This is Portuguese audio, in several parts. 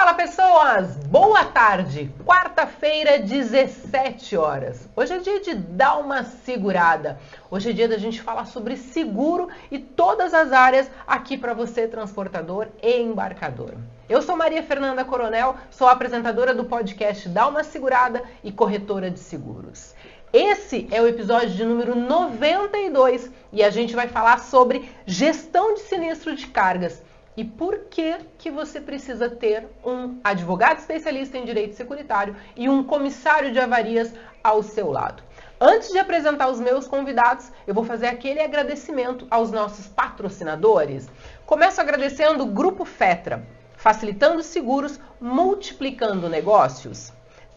Fala pessoas, boa tarde, quarta-feira, 17 horas. Hoje é dia de dar uma segurada. Hoje é dia da gente falar sobre seguro e todas as áreas aqui para você, transportador e embarcador. Eu sou Maria Fernanda Coronel, sou apresentadora do podcast Dá uma Segurada e corretora de seguros. Esse é o episódio de número 92 e a gente vai falar sobre gestão de sinistro de cargas. E por que você precisa ter um advogado especialista em direito securitário e um comissário de avarias ao seu lado? Antes de apresentar os meus convidados, eu vou fazer aquele agradecimento aos nossos patrocinadores. Começo agradecendo o Grupo Fetra, facilitando seguros, multiplicando negócios.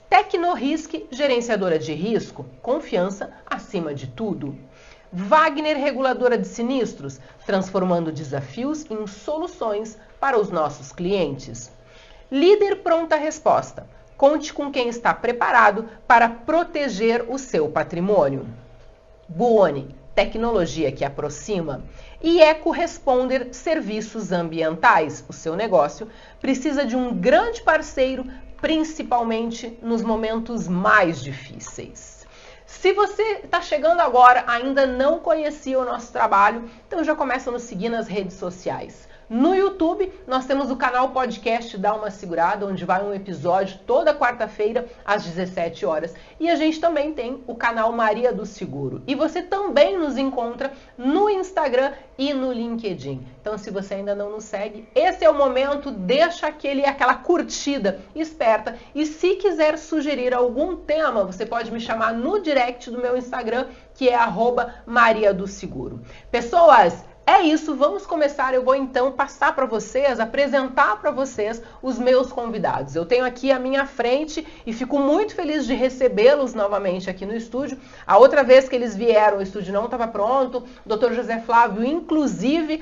Tecnorisk, gerenciadora de risco, confiança acima de tudo. Wagner, reguladora de sinistros, transformando desafios em soluções para os nossos clientes. Líder Pronta Resposta, conte com quem está preparado para proteger o seu patrimônio. Buoni, tecnologia que aproxima. E EcoResponder Serviços Ambientais, o seu negócio precisa de um grande parceiro, principalmente nos momentos mais difíceis. Se você está chegando agora, ainda não conhecia o nosso trabalho, então já começa a nos seguir nas redes sociais. No YouTube, nós temos o canal podcast Dá uma Segurada, onde vai um episódio toda quarta-feira, às 17 horas. E a gente também tem o canal Maria do Seguro. E você também nos encontra no Instagram e no LinkedIn. Então, se você ainda não nos segue, esse é o momento, deixa aquela curtida esperta. E se quiser sugerir algum tema, você pode me chamar no direct do meu Instagram, que é @mariadoseguro. Pessoas, é isso, vamos começar. Eu vou então passar para vocês, apresentar para vocês os meus convidados. Eu tenho aqui à minha frente e fico muito feliz de recebê-los novamente aqui no estúdio. A outra vez que eles vieram, o estúdio não estava pronto. O Dr. José Flávio, inclusive,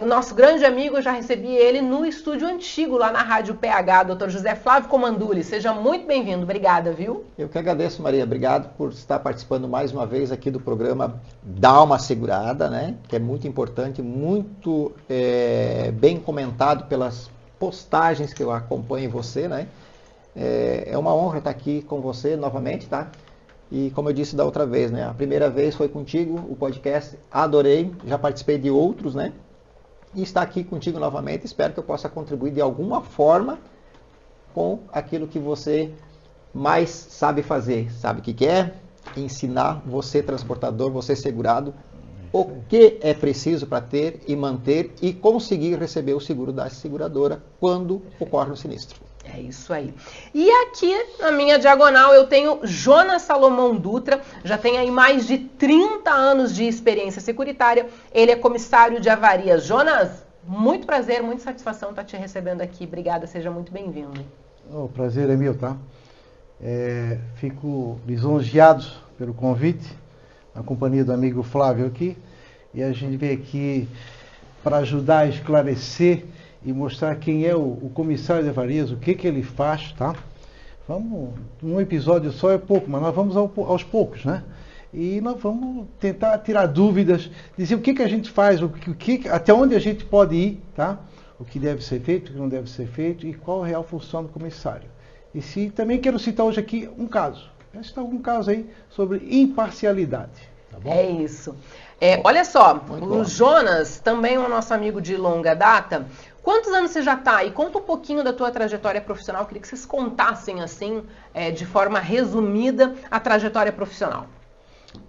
nosso grande amigo, eu já recebi ele no estúdio antigo, lá na Rádio PH. Dr. José Flávio Comanduli, seja muito bem-vindo. Obrigada, viu? Eu que agradeço, Maria. Obrigado por estar participando mais uma vez aqui do programa Dá uma Segurada, né? Que é muito importante. Muito bem comentado pelas postagens que eu acompanho você, né? É uma honra estar aqui com você novamente, tá? E como eu disse da outra vez, né? A primeira vez foi contigo, o podcast, adorei, já participei de outros, né? E estar aqui contigo novamente, espero que eu possa contribuir de alguma forma com aquilo que você mais sabe fazer. Sabe o que é? Ensinar você, transportador, você segurado, o que é preciso para ter e manter e conseguir receber o seguro da seguradora quando ocorre um sinistro. É isso aí. E aqui na minha diagonal eu tenho Jonas Salomão Dutra, já tem aí mais de 30 anos de experiência securitária, ele é comissário de avarias. Jonas, muito prazer, muita satisfação estar te recebendo aqui, obrigada, seja muito bem-vindo. O prazer é meu, tá? Fico lisonjeado pelo convite, na companhia do amigo Flávio aqui, e a gente veio aqui para ajudar a esclarecer e mostrar quem é o comissário de avarias, o que ele faz, tá? Vamos, num episódio só é pouco, mas nós vamos aos poucos, né? E nós vamos tentar tirar dúvidas, dizer o que a gente faz, até onde a gente pode ir, tá? O que deve ser feito, o que não deve ser feito e qual a real função do comissário. E também quero citar hoje aqui um caso. Vou citar algum caso aí sobre imparcialidade. Tá bom? É isso. Olha só, o Jonas, também é o nosso amigo de longa data. Quantos anos você já está? E conta um pouquinho da tua trajetória profissional. Eu queria que vocês contassem, assim, de forma resumida, a trajetória profissional.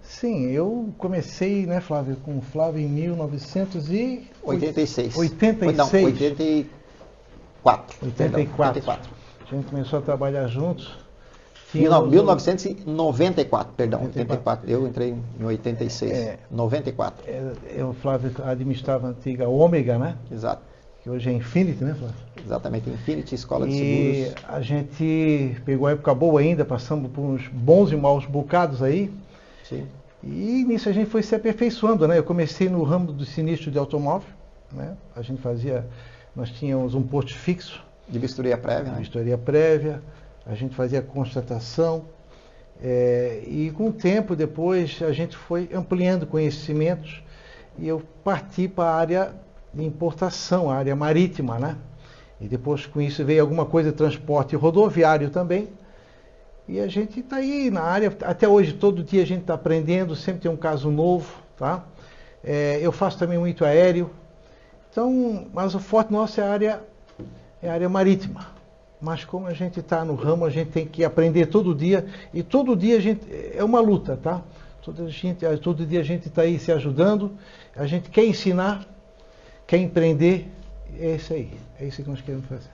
Sim, eu comecei, né, Flávio, com o Flávio em 1986. 86. Não, 84. 84. A gente começou a trabalhar juntos. 1994, perdão, 84. Eu entrei em 86, 94. O Flávio administrava a antiga Ômega, né? Exato. Que hoje é Infinity, né, Flávio? Exatamente, Infinity, Escola de Seguros. E a gente pegou a época boa ainda, passamos por uns bons e maus bocados aí. Sim. E nisso a gente foi se aperfeiçoando, né? Eu comecei no ramo do sinistro de automóvel, né? Nós tínhamos um posto fixo. De vistoria prévia, né? Vistoria prévia. A gente fazia constatação e com o tempo depois a gente foi ampliando conhecimentos e eu parti para a área de importação, a área marítima, né? E depois com isso veio alguma coisa de transporte rodoviário também. E a gente está aí na área, até hoje, todo dia a gente está aprendendo, sempre tem um caso novo, tá? Eu faço também muito aéreo. Então, mas o forte nosso é a área marítima. Mas como a gente está no ramo, a gente tem que aprender todo dia. E todo dia a gente, é uma luta, tá? Todo dia a gente está aí se ajudando. A gente quer ensinar, quer empreender. É isso aí. É isso que nós queremos fazer.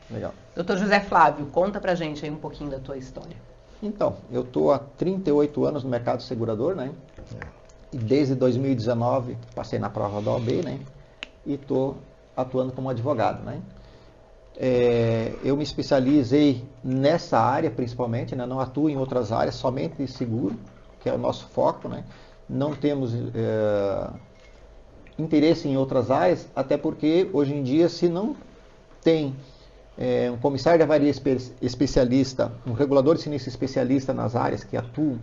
Legal. Doutor José Flávio, conta pra gente aí um pouquinho da tua história. Então, eu estou há 38 anos no mercado segurador, né? E desde 2019 passei na prova da OAB, né? E estou atuando como advogado, né? Eu me especializei nessa área principalmente, né? Não atuo em outras áreas, somente de seguro, que é o nosso foco, né? Não temos interesse em outras áreas, até porque hoje em dia, se não tem um comissário de avaria especialista, um regulador de sinistro especialista nas áreas que atuam,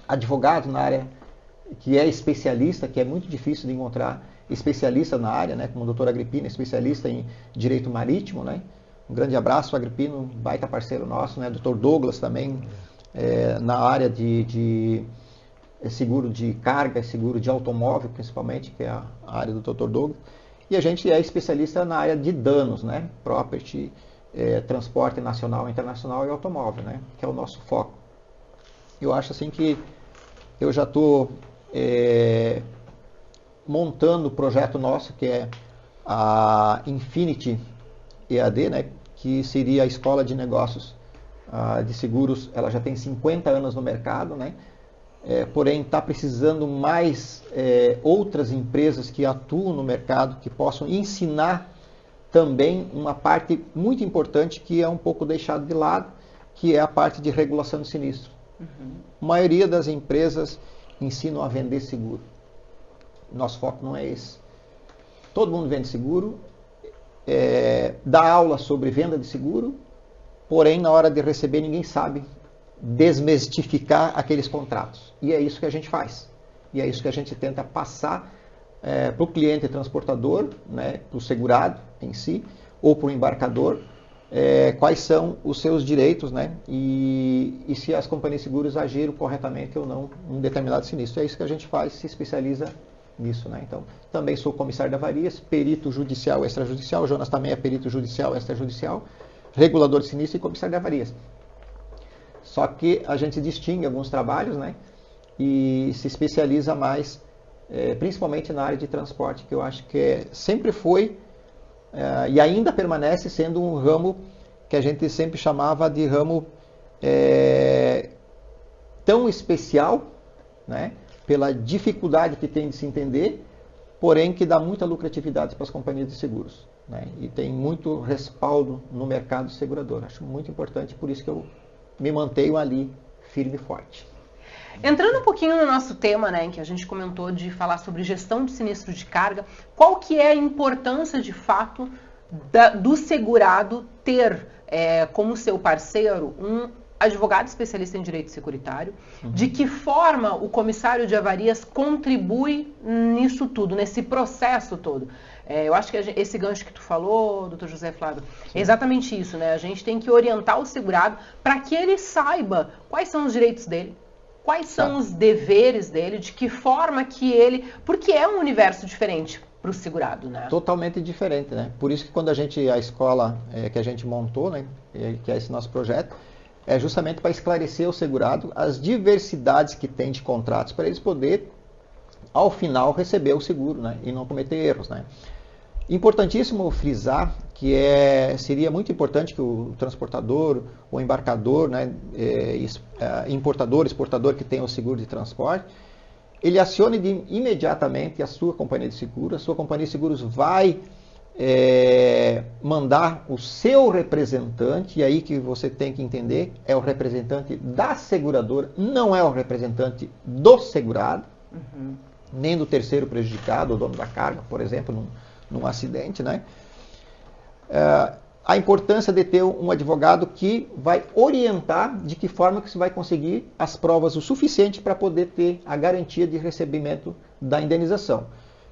advogado na área que é especialista, que é muito difícil de encontrar especialista na área, né, como o doutor Agripino, especialista em direito marítimo, né? Um grande abraço, Agripino, baita parceiro nosso, né? Doutor Douglas também, na área de seguro de carga, seguro de automóvel, principalmente, que é a área do doutor Douglas. E a gente é especialista na área de danos, né? Property, transporte nacional, internacional e automóvel, né? Que é o nosso foco. Eu acho assim que eu já estou montando o projeto nosso, que é a Infinity EAD, né? Que seria a escola de negócios de seguros. Ela já tem 50 anos no mercado, né? Porém está precisando mais outras empresas que atuam no mercado, que possam ensinar também uma parte muito importante que é um pouco deixada de lado, que é a parte de regulação de sinistro. Uhum. A maioria das empresas ensinam a vender seguro. Nosso foco não é esse. Todo mundo vende seguro, dá aula sobre venda de seguro, porém na hora de receber ninguém sabe desmistificar aqueles contratos. E é isso que a gente faz. E é isso que a gente tenta passar para o cliente transportador, né, para o segurado em si, ou para o embarcador, quais são os seus direitos, né, e se as companhias de seguros agiram corretamente ou não em um determinado sinistro. É isso que a gente faz, se especializa nisso, né. Então, também sou comissário de avarias, perito judicial, extrajudicial. O Jonas também é perito judicial, extrajudicial, regulador de sinistro e comissário de avarias. Só que a gente distingue alguns trabalhos, né, e se especializa mais, principalmente na área de transporte, que eu acho que sempre foi e ainda permanece sendo um ramo que a gente sempre chamava de ramo tão especial, né, pela dificuldade que tem de se entender, porém que dá muita lucratividade para as companhias de seguros, né, e tem muito respaldo no mercado segurador. Acho muito importante, por isso que eu me mantenho ali firme e forte. Entrando um pouquinho no nosso tema, né, em que a gente comentou de falar sobre gestão de sinistro de carga, qual que é a importância de fato do segurado ter como seu parceiro um advogado especialista em direito securitário? Uhum. De que forma o comissário de avarias contribui nisso tudo, nesse processo todo? Eu acho que esse gancho que tu falou, doutor José Flávio, sim, é exatamente isso, né? A gente tem que orientar o segurado para que ele saiba quais são os direitos dele, quais são os deveres dele, de que forma que ele... Porque é um universo diferente para o segurado, né? Totalmente diferente, né? Por isso que quando a escola que a gente montou, né, que é esse nosso projeto, é justamente para esclarecer o segurado as diversidades que tem de contratos, para eles poderem, ao final, receber o seguro, né, e não cometer erros, né? Importantíssimo frisar que seria muito importante que o transportador, o embarcador, né, importador, exportador que tem o seguro de transporte, ele acione imediatamente a sua companhia de seguros. A sua companhia de seguros vai mandar o seu representante, e aí que você tem que entender, é o representante da seguradora, não é o representante do segurado, uhum, nem do terceiro prejudicado, o dono da carga, por exemplo, num acidente, né? A importância de ter um advogado que vai orientar de que forma que você vai conseguir as provas o suficiente para poder ter a garantia de recebimento da indenização.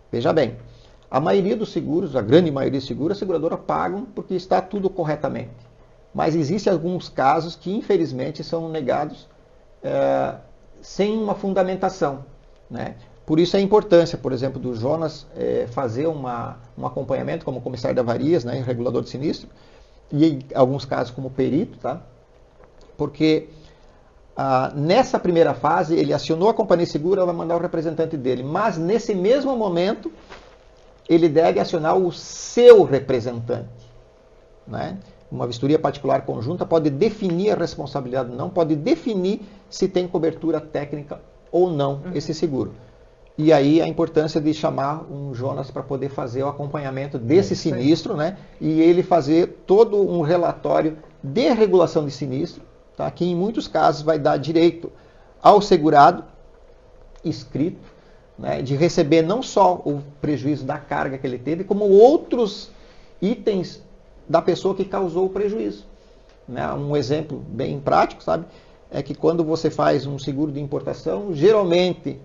Veja bem, A maioria dos seguros, a grande maioria dos seguros, a seguradora pagam porque está tudo corretamente. Mas existem alguns casos que, infelizmente, são negados sem uma fundamentação, né? Por isso a importância, por exemplo, do Jonas fazer um acompanhamento como comissário de avarias, né, regulador de sinistro, e em alguns casos como perito, tá? Porque nessa primeira fase ele acionou a companhia segura, ela vai mandar o representante dele, mas nesse mesmo momento ele deve acionar o seu representante, né? Uma vistoria particular conjunta pode definir a responsabilidade, não pode definir se tem cobertura técnica ou não esse seguro. E aí a importância de chamar um Jonas para poder fazer o acompanhamento desse sinistro, né? E ele fazer todo um relatório de regulação de sinistro, tá? Que em muitos casos vai dar direito ao segurado escrito, né? De receber não só o prejuízo da carga que ele teve, como outros itens da pessoa que causou o prejuízo, né? Um exemplo bem prático, sabe? É que quando você faz um seguro de importação, geralmente,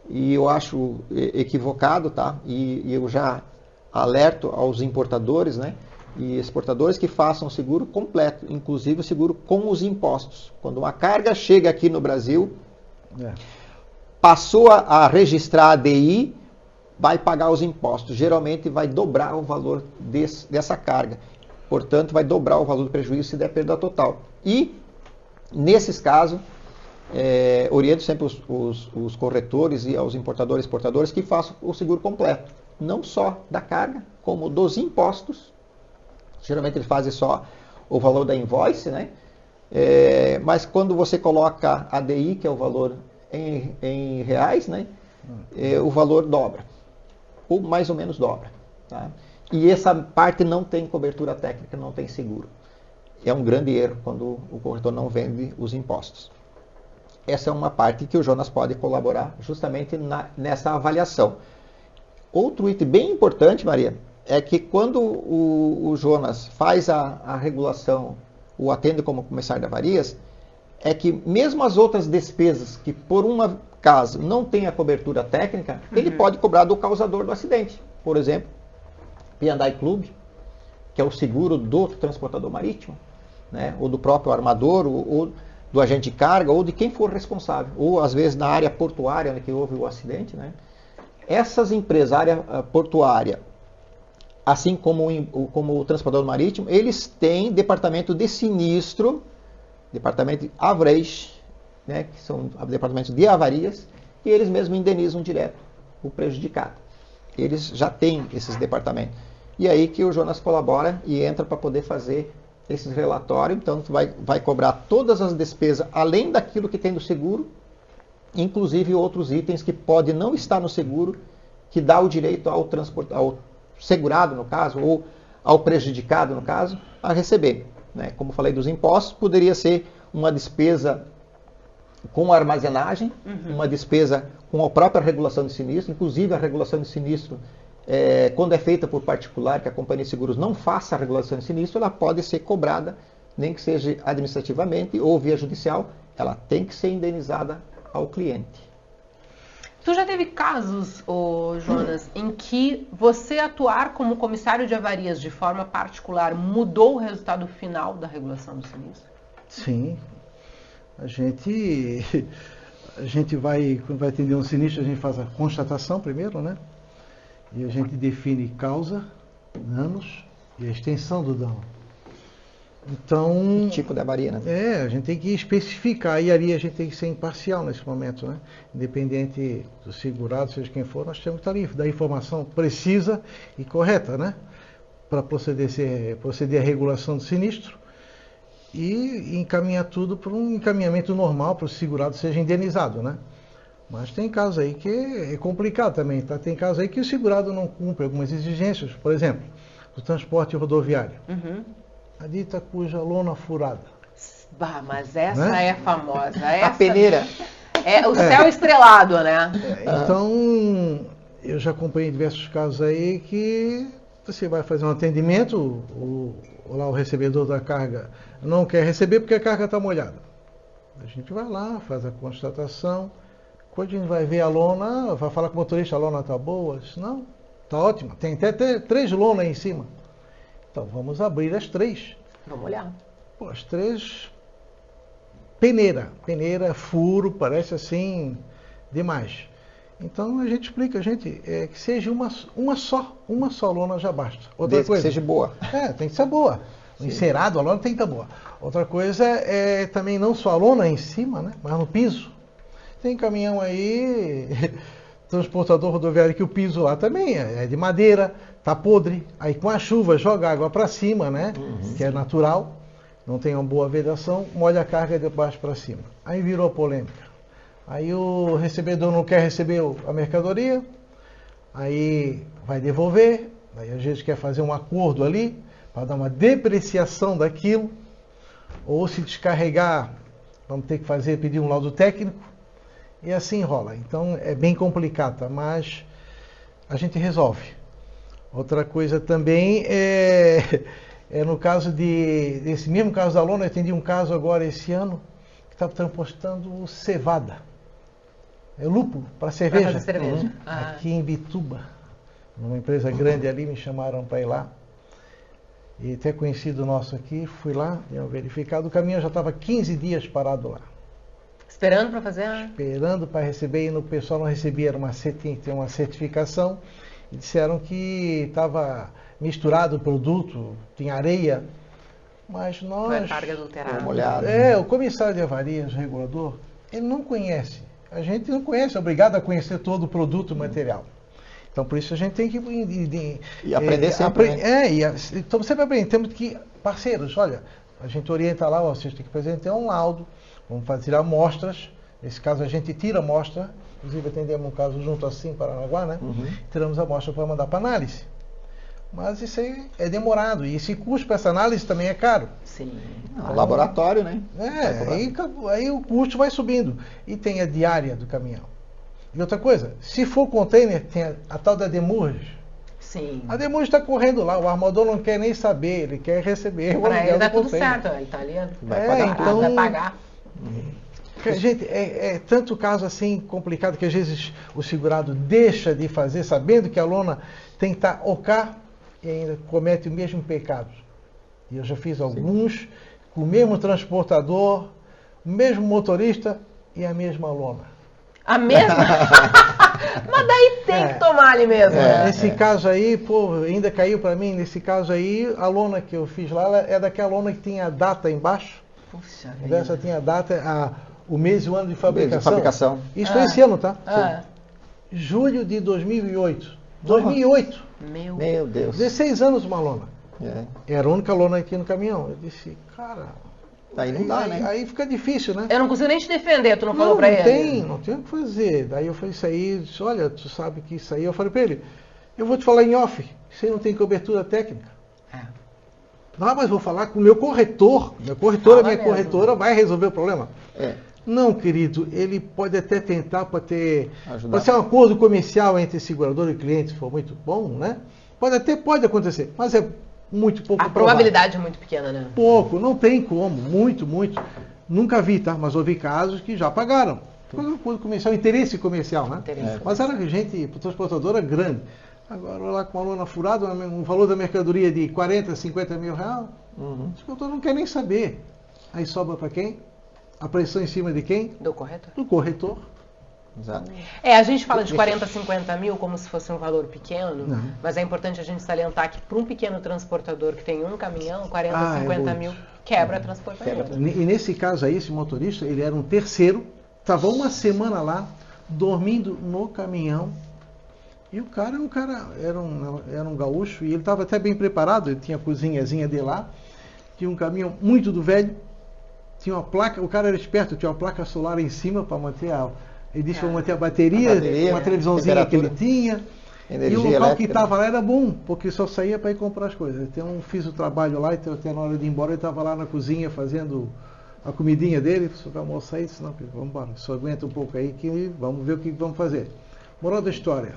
e eu acho equivocado, tá? E eu já alerto aos importadores, né? E exportadores que façam o seguro completo, inclusive o seguro com os impostos. Quando uma carga chega aqui no Brasil, passou a registrar a ADI, vai pagar os impostos. Geralmente vai dobrar o valor dessa carga. Portanto, vai dobrar o valor do prejuízo se der perda total. E, nesses casos, oriento sempre os corretores e aos importadores e exportadores que façam o seguro completo. Não só da carga, como dos impostos. Geralmente eles fazem só o valor da invoice, né? Mas quando você coloca a ADI, que é o valor em reais, né? O valor dobra. Ou mais ou menos dobra. Tá? E essa parte não tem cobertura técnica, não tem seguro. É um grande erro quando o corretor não vende os impostos. Essa é uma parte que o Jonas pode colaborar justamente nessa avaliação. Outro item bem importante, Maria, é que quando o Jonas faz a regulação, o atende como comissário de avarias, é que mesmo as outras despesas que por um caso não tem a cobertura técnica, ele pode cobrar do causador do acidente. Por exemplo, P&I Club, que é o seguro do transportador marítimo, né, ou do próprio armador, ou do agente de carga, ou de quem for responsável, ou às vezes na área portuária, né, que houve o acidente, né. Essas empresas, área portuária, assim como o transportador marítimo, eles têm departamento de sinistro, departamento de average, né, que são departamentos de avarias, e eles mesmos indenizam direto o prejudicado. Eles já têm esses departamentos. E aí que o Jonas colabora e entra para poder fazer esses relatórios. Então, vai cobrar todas as despesas, além daquilo que tem do seguro, inclusive outros itens que pode não estar no seguro, que dá o direito ao segurado, no caso, ou ao prejudicado, no caso, a receber. Né? Como falei dos impostos, poderia ser uma despesa com armazenagem, uma despesa com a própria regulação de sinistro, inclusive a regulação de sinistro, quando é feita por particular, que a companhia de seguros não faça a regulação de sinistro, ela pode ser cobrada, nem que seja administrativamente ou via judicial, ela tem que ser indenizada ao cliente. Tu já teve casos, Jonas, em que você atuar como comissário de avarias de forma particular mudou o resultado final da regulação do sinistro? Sim. A gente vai, quando vai atender um sinistro, a gente faz a constatação primeiro, né? E a gente define causa, danos e a extensão do dano. Então... Que tipo de avaria, né? A gente tem que especificar. E ali a gente tem que ser imparcial nesse momento, né? Independente do segurado, seja quem for, nós temos que dar informação precisa e correta, né? Para proceder à regulação do sinistro e encaminhar tudo para um encaminhamento normal para o segurado seja indenizado, né? Mas tem casos aí que é complicado também, tá? Tem casos aí que o segurado não cumpre algumas exigências, por exemplo, do transporte rodoviário. A dita cuja lona furada. Bah, mas essa, né? É famosa. A peneira. É o céu estrelado, né? Então, eu já acompanhei diversos casos aí que você vai fazer um atendimento, o recebedor da carga não quer receber porque a carga está molhada. A gente vai lá, faz a constatação. Quando a gente vai ver a lona, vai falar com o motorista, a lona está boa? Não, Tá ótima. Tem até 3 lonas aí em cima. Então vamos abrir as 3. Vamos olhar. Pô, as 3 peneira, furo, parece assim demais. Então a gente explica, gente, que seja uma só lona já basta. Outra Desde coisa, que seja boa. tem que ser boa. O encerado, a lona tem que estar boa. Outra coisa é também não só a lona em cima, né, mas no piso. Tem caminhão aí, transportador rodoviário, que o piso lá também é de madeira, tá podre. Aí com a chuva joga água para cima, né, que é natural, não tem uma boa vedação, molha a carga de baixo para cima. Aí virou polêmica. Aí o recebedor não quer receber a mercadoria, aí vai devolver, aí a gente quer fazer um acordo ali, para dar uma depreciação daquilo, ou se descarregar, vamos ter que pedir um laudo técnico, e assim rola. Então é bem complicado, tá? Mas a gente resolve. Outra coisa também é no caso desse mesmo caso da lona, eu atendi um caso agora esse ano, que estava transportando cevada. É lúpulo para cerveja. Pra fazer cerveja. Aqui em Bituba. Numa empresa grande ali, me chamaram para ir lá. E até conhecido nosso aqui, fui lá, dei uma verificada. O caminhão já estava 15 dias parado lá. Esperando para fazer Esperando para receber, e o pessoal não recebia, tem uma certificação. E disseram que estava misturado o produto, tinha areia. Mas nós... Foi a carga adulterada. Uma olhada. O comissário de avarias, o regulador, ele não conhece. A gente não conhece, é obrigado a conhecer todo o produto material. Então, por isso a gente tem que... E aprender sempre. Então, sempre aprender. Temos que... Parceiros, olha, a gente orienta lá, vocês têm que apresentar um laudo, vamos fazer amostras. Nesse caso, a gente tira a amostra. Inclusive, atendemos um caso junto assim, em Paranaguá, né? Tiramos a amostra para mandar para análise. Mas isso aí é demorado. E esse custo para essa análise também é caro. Sim. Laboratório, né? Aí o custo vai subindo. E tem a diária do caminhão. E outra coisa, se for container, tem a tal da demurge. Sim. A demurge está correndo lá, o armador não quer nem saber, ele quer receber. Para ele dá tudo certo, ele está ali. Vai pagar. Gente, é tanto caso assim complicado que às vezes o segurado deixa de fazer, sabendo que a lona tem que estar OK e ainda comete o mesmo pecado. E eu já fiz alguns com o mesmo transportador, o mesmo motorista e a mesma lona. A mesma? Mas daí tem que tomar ali mesmo. Nesse caso aí, ainda caiu para mim, nesse caso aí, a lona que eu fiz lá é daquela lona que tinha a data embaixo. Puxa vida. Essa tinha a data, o mês e o ano de fabricação. Isso foi esse ano, tá? Julho de 2008. 2008. Meu Deus. 16 anos uma lona. Era a única lona aqui no caminhão. Eu disse, cara... Aí não dá, né? Aí fica difícil, né? Eu não consigo nem te defender, tu não falou pra ele? Não tem o que fazer. Daí eu falei isso aí, disse, olha, tu sabe que isso aí... Eu falei pra ele, eu vou te falar em off, isso aí não tem cobertura técnica. Não, mas vou falar com o meu corretor. Minha corretora vai resolver o problema. Não, querido, ele pode até tentar para ser um acordo comercial entre segurador e cliente, se for muito bom, né? Pode acontecer, mas é muito pouco provável. A probabilidade é muito pequena, né? Pouco, não tem como, muito. Nunca vi, tá? Mas ouvi casos que já pagaram. Foi um acordo comercial, interesse comercial, né? Mas era gente, transportadora grande. Agora lá com a lona furada, um valor da mercadoria de 40, 50 mil reais, o transportador não quer nem saber. Aí sobra para quem? A pressão em cima de quem? Do corretor. Do corretor. Exato. A gente fala de 40, 50 mil como se fosse um valor pequeno, mas é importante a gente salientar que para um pequeno transportador que tem um caminhão, 40, 50 mil quebra a transportadora. E nesse caso aí, esse motorista, ele era um terceiro, estava uma semana lá, dormindo no caminhão, e o cara era um gaúcho, e ele estava até bem preparado, ele tinha a cozinhazinha dele lá, tinha um caminhão muito do velho, tinha uma placa, o cara era esperto, tinha uma placa solar em cima para manter ele disse para manter a bateria, uma televisãozinha que ele tinha. E o local que estava lá era bom, porque só saía para ir comprar as coisas. Então fiz o trabalho lá, e até na hora de ir embora ele estava lá na cozinha fazendo a comidinha dele. Só para almoçar aí, disse, não, vamos embora, só aguenta um pouco aí que vamos ver o que vamos fazer. Moral da história,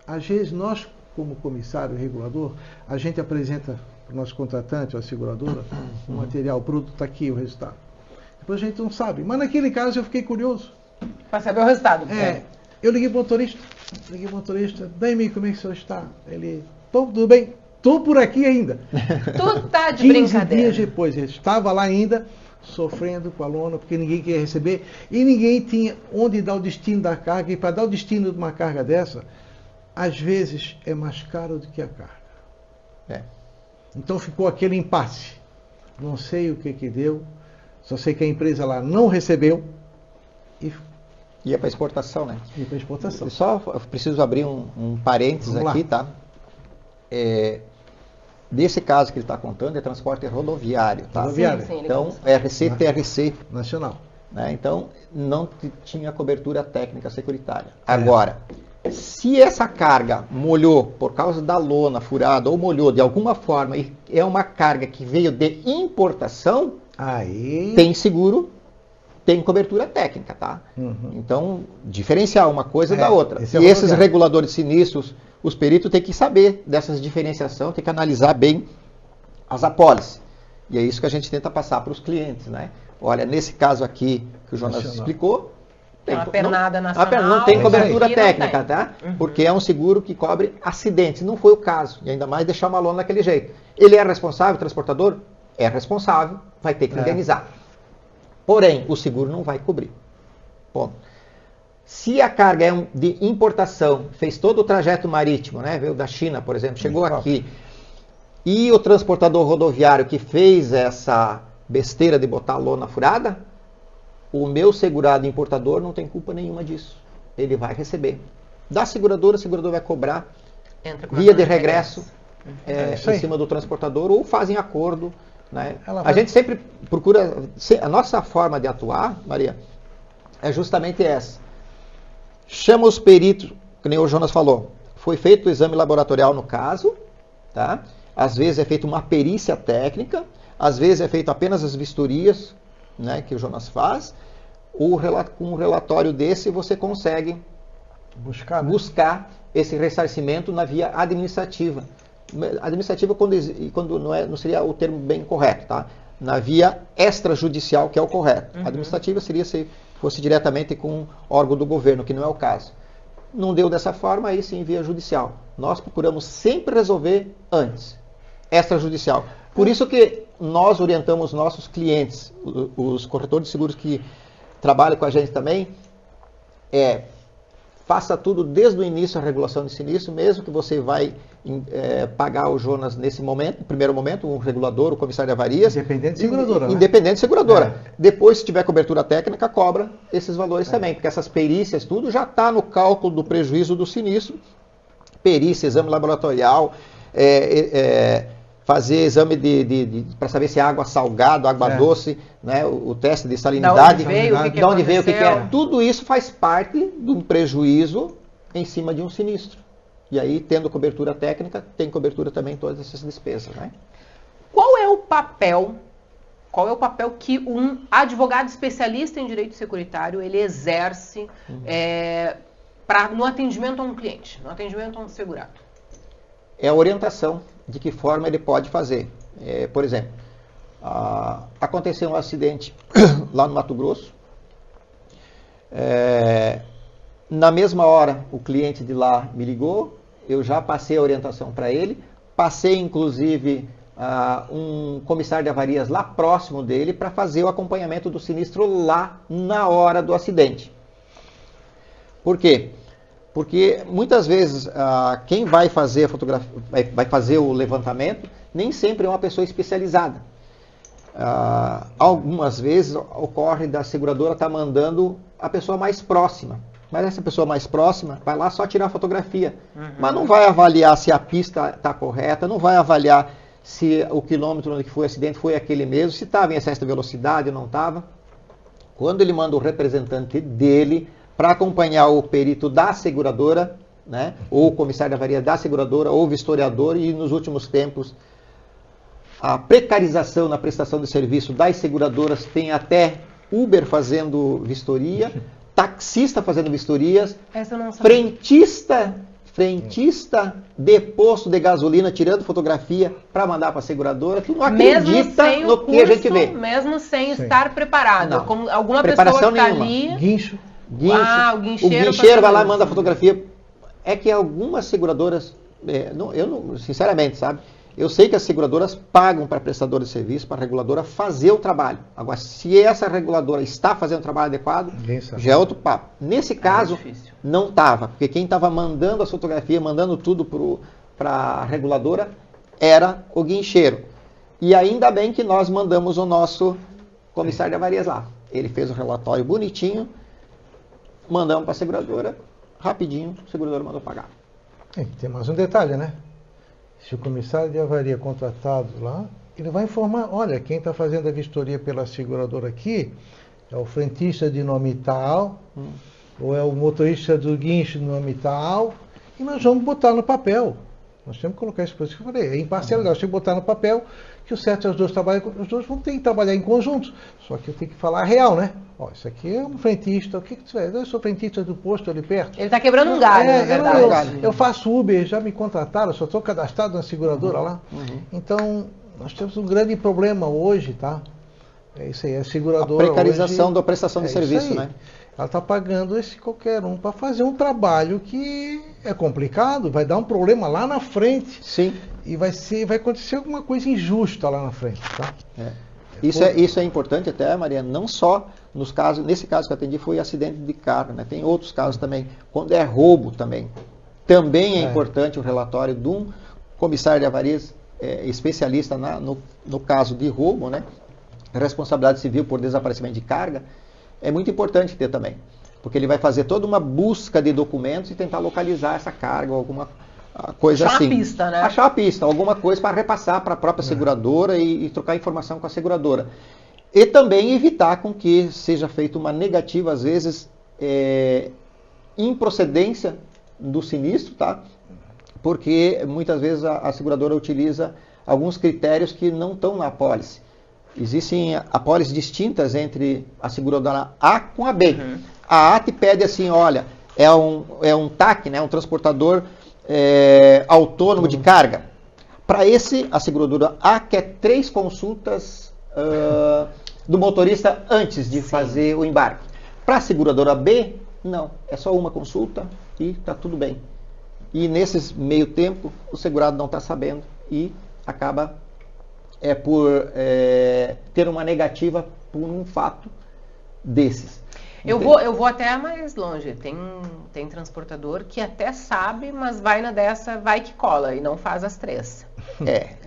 às vezes nós, como comissário regulador, a gente apresenta para o nosso contratante, a seguradora, o material, o produto está aqui, o resultado. Depois a gente não sabe. Mas naquele caso eu fiquei curioso. Para saber o resultado. Eu liguei pro motorista, daí amigo, como é que o senhor está? Ele, tudo bem, tô por aqui ainda. Tu tá de 15 brincadeira. dias depois, ele estava lá ainda, sofrendo com a lona, porque ninguém queria receber, e ninguém tinha onde dar o destino da carga, e para dar o destino de uma carga dessa, às vezes é mais caro do que a carga. É. Então ficou aquele impasse. Não sei o que deu, só sei que a empresa lá não recebeu e Ia para exportação, né? ia para exportação. Só eu preciso abrir um parênteses Vamos aqui, lá. tá? Desse caso que ele está contando é transporte rodoviário, tá? Rodoviário. Sim, ele Então, contou. RC-TRC, Nacional. né? Então, não tinha cobertura técnica securitária. Agora, se essa carga molhou por causa da lona furada ou molhou de alguma forma e é uma carga que veio de importação, Aí. tem seguro, tem cobertura técnica, tá? Uhum. Então, diferenciar uma coisa da outra. esse é E o esses rodoviário. reguladores de sinistros, os peritos têm que saber dessas diferenciações, tem que analisar bem as apólices. E é isso que a gente tenta passar para os clientes, né? Olha, nesse caso aqui que o Jonas Nacional. explicou, Uma pernada nacional. não tem é cobertura aqui não técnica, tem. tá? Uhum. Porque é um seguro que cobre acidentes. Não foi o caso. E ainda mais deixar uma lona daquele jeito. Ele é responsável, o transportador? É responsável, vai ter que indenizar. Porém, o seguro não vai cobrir. Ponto. Se a carga é de importação, fez todo o trajeto marítimo, né? Veio da China, por exemplo, chegou aqui, e o transportador rodoviário que fez essa besteira de botar a lona furada, o meu segurado importador não tem culpa nenhuma disso. Ele vai receber. Da seguradora, a seguradora vai cobrar Entra com via de uma regresso isso em aí. cima do transportador ou fazem acordo. Né? Ela A vai- gente sempre procura... A nossa forma de atuar, Maria, é justamente essa. Chama os peritos, que nem o Jonas falou. Foi feito o exame laboratorial no caso, tá? Às vezes é feita uma perícia técnica, às vezes é feito apenas as vistorias, né, que o Jonas faz. Com um relatório desse você consegue Buscar, né? buscar esse ressarcimento na via administrativa. Administrativa quando não seria o termo bem correto, tá? Na via extrajudicial, que é o correto. Administrativa seria se fosse diretamente com um órgão do governo, que não é o caso. Não deu dessa forma, aí sim via judicial. Nós procuramos sempre resolver antes. Extrajudicial. Por isso que nós orientamos nossos clientes, os corretores de seguros que trabalham com a gente também, faça tudo desde o início a regulação de sinistro, mesmo que você vai pagar o Jonas nesse momento, no primeiro momento, um regulador, o comissário de avarias. Independente de seguradora, né? Independente de seguradora. Depois, se tiver cobertura técnica, cobra esses valores também, porque essas perícias, tudo já está no cálculo do prejuízo do sinistro. Perícia, exame laboratorial, fazer exame para saber se é água salgada, água doce, né? O teste de salinidade, Da onde veio, o que de onde veio, o que é. aconteceu. Tudo isso faz parte de um prejuízo em cima de um sinistro. E aí, tendo cobertura técnica, tem cobertura também em todas essas despesas, né? Qual é o papel que um advogado especialista em direito securitário ele exerce no atendimento a um cliente, no atendimento a um segurado? É a orientação de que forma ele pode fazer. Por exemplo, aconteceu um acidente lá no Mato Grosso. Na mesma hora, o cliente de lá me ligou, eu já passei a orientação para ele, passei inclusive um comissário de avarias lá próximo dele para fazer o acompanhamento do sinistro lá na hora do acidente. Por quê? Porque muitas vezes quem vai fazer a fotografia, vai fazer o levantamento, nem sempre é uma pessoa especializada. Algumas vezes ocorre da seguradora estar mandando a pessoa mais próxima. Mas essa pessoa mais próxima vai lá só tirar a fotografia. Mas não vai avaliar se a pista está correta, não vai avaliar se o quilômetro onde foi o acidente foi aquele mesmo, se estava em excesso de velocidade ou não estava. Quando ele manda o representante dele para acompanhar o perito da seguradora, né, ou o comissário de avaria da seguradora, ou o vistoriador, e nos últimos tempos a precarização na prestação de serviço das seguradoras tem até Uber fazendo vistoria, taxista fazendo vistorias, Essa eu não sabia. frentista de posto de gasolina tirando fotografia para mandar para a seguradora, que não Mesmo acredita sem no o que a gente curso, vê. mesmo sem Sim. estar preparado. Não. Como alguma Preparação pessoa que está nenhuma. ali... Guincho. guincho. Ah, o guincheiro vai lá e manda a fotografia. É que algumas seguradoras, sinceramente, sabe? Eu sei que as seguradoras pagam para prestadora de serviço, para a reguladora fazer o trabalho. Agora, se essa reguladora está fazendo o trabalho adequado, já é outro papo. Nesse caso, não estava, porque quem estava mandando as fotografias, mandando tudo para a reguladora, era o guincheiro. E ainda bem que nós mandamos o nosso comissário de avarias lá. Ele fez o relatório bonitinho, mandamos para a seguradora, rapidinho, a seguradora mandou pagar. Tem mais um detalhe, né? Se o comissário de avaria contratado lá, ele vai informar, olha, quem está fazendo a vistoria pela seguradora aqui é o frentista de nome tal, ou é o motorista do guincho de nome tal, e nós vamos botar no papel. Nós temos que colocar isso, por isso que eu falei, é imparcialidade, nós temos que botar no papel que o certo é os dois vão ter que trabalhar em conjunto, só que eu tenho que falar a real, né? Ó, isso aqui é um frentista, o que que tu é? Eu sou frentista do posto ali perto. Ele está quebrando um galho, na verdade. Eu faço Uber, já me contrataram, só estou cadastrado na seguradora lá. Então, nós temos um grande problema hoje, tá? É isso aí, a seguradora. A precarização hoje, da prestação de serviço, né? Ela está pagando esse qualquer um para fazer um trabalho que é complicado, vai dar um problema lá na frente. Sim. E vai acontecer alguma coisa injusta lá na frente, tá? Isso é importante até, Maria, não só nos casos, nesse caso que eu atendi foi acidente de carro, né? Tem outros casos também, quando é roubo também. Também é importante o relatório de um comissário de avarias especialista no caso de roubo, né? Responsabilidade civil por desaparecimento de carga. É muito importante ter também, porque ele vai fazer toda uma busca de documentos e tentar localizar essa carga ou alguma coisa assim. Achar a pista, né? Achar a pista, alguma coisa para repassar para a própria seguradora e trocar informação com a seguradora. E também evitar com que seja feita uma negativa, às vezes, improcedência do sinistro, tá? Porque muitas vezes a seguradora utiliza alguns critérios que não estão na apólice. Existem apólices distintas entre a seguradora A com a B. A A te pede assim, olha, é um TAC, né, um transportador autônomo de carga. Para esse, a seguradora A quer 3 consultas do motorista antes de fazer o embarque. Para a seguradora B, não, é só uma consulta e está tudo bem. E nesse meio tempo, o segurado não está sabendo e acaba por ter uma negativa por um fato desses. Eu vou até mais longe. Tem transportador que até sabe, mas vai na dessa, vai que cola e não faz as 3.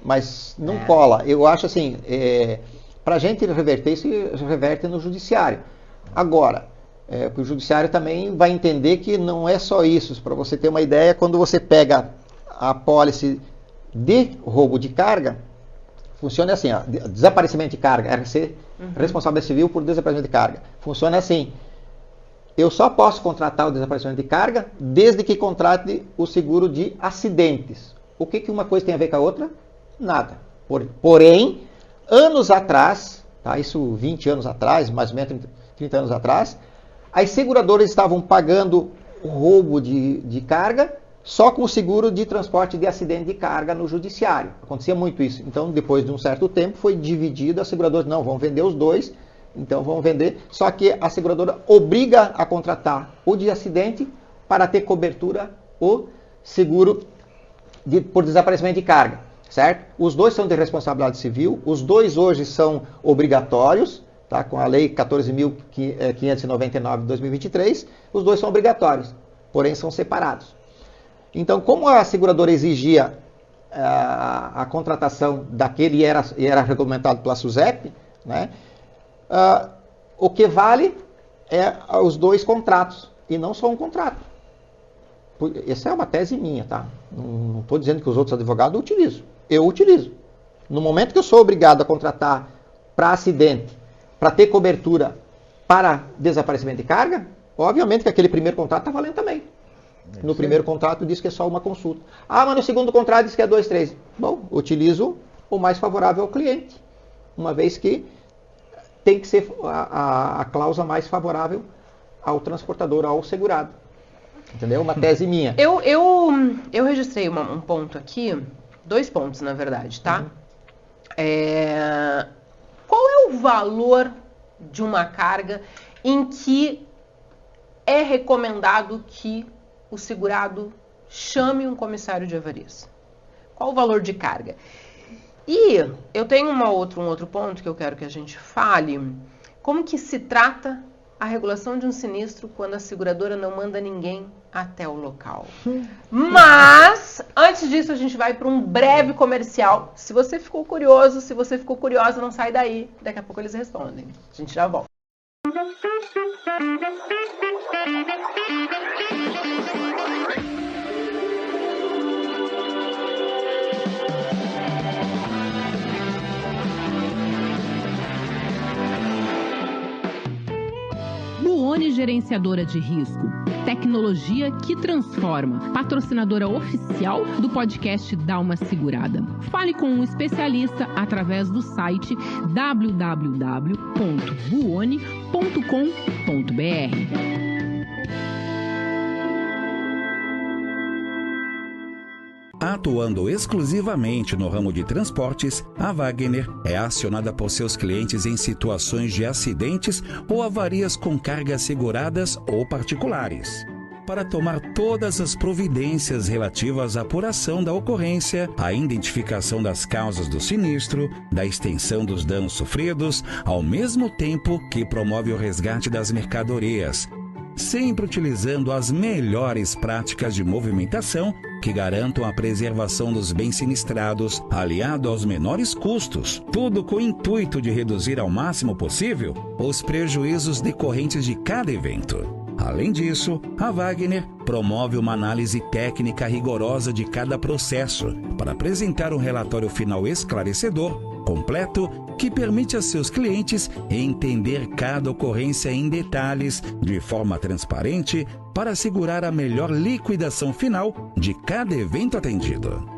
Mas não cola. Eu acho assim, para a gente reverter isso, reverte no judiciário. Agora, o judiciário também vai entender que não é só isso. Para você ter uma ideia, quando você pega a apólice de roubo de carga, funciona assim, ó, desaparecimento de carga, RC, responsabilidade civil por desaparecimento de carga. Funciona assim, eu só posso contratar o desaparecimento de carga desde que contrate o seguro de acidentes. O que uma coisa tem a ver com a outra? Nada. Porém, anos atrás, tá, isso 20 anos atrás, mais ou menos 30 anos atrás, as seguradoras estavam pagando o roubo de carga só com o seguro de transporte de acidente de carga no judiciário. Acontecia muito isso. Então, depois de um certo tempo, foi dividido, as seguradoras, não, vão vender os dois, então vão vender, só que a seguradora obriga a contratar o de acidente para ter cobertura o seguro por desaparecimento de carga, certo? Os dois são de responsabilidade civil, os dois hoje são obrigatórios, tá? Com a lei 14.599 de 2023, os dois são obrigatórios, porém são separados. Então, como a seguradora exigia a contratação daquele e era regulamentado pela SUSEP, né, o que vale é os 2 contratos e não só um contrato. Essa é uma tese minha, tá? Não estou dizendo que os outros advogados utilizam. Eu utilizo. No momento que eu sou obrigado a contratar para acidente, para ter cobertura para desaparecimento de carga, obviamente que aquele primeiro contrato está valendo também. No primeiro contrato diz que é só uma consulta. Mas no segundo contrato diz que é 2, 3. Bom, utilizo o mais favorável ao cliente, uma vez que tem que ser a cláusula mais favorável ao transportador, ao segurado. Entendeu? Uma tese minha. Eu registrei um ponto aqui, 2 pontos na verdade, tá? Qual é o valor de uma carga em que é recomendado que o segurado chame um comissário de avarias? Qual o valor de carga? E eu tenho um outro ponto que eu quero que a gente fale. Como que se trata a regulação de um sinistro quando a seguradora não manda ninguém até o local? Mas, antes disso, a gente vai para um breve comercial. Se você ficou curioso, se você ficou curiosa, não sai daí. Daqui a pouco eles respondem. A gente já volta. Buoni Gerenciadora de Risco. Tecnologia que transforma. Patrocinadora oficial do podcast Dá Uma Segurada. Fale com um especialista através do site www.buoni.com.br. Atuando exclusivamente no ramo de transportes, a Wagner é acionada por seus clientes em situações de acidentes ou avarias com cargas seguradas ou particulares. Para tomar todas as providências relativas à apuração da ocorrência, à identificação das causas do sinistro, da extensão dos danos sofridos, ao mesmo tempo que promove o resgate das mercadorias, sempre utilizando as melhores práticas de movimentação que garantam a preservação dos bens sinistrados, aliado aos menores custos, tudo com o intuito de reduzir ao máximo possível os prejuízos decorrentes de cada evento. Além disso, a Wagner promove uma análise técnica rigorosa de cada processo para apresentar um relatório final esclarecedor, completo, que permite a seus clientes entender cada ocorrência em detalhes, de forma transparente, para assegurar a melhor liquidação final de cada evento atendido.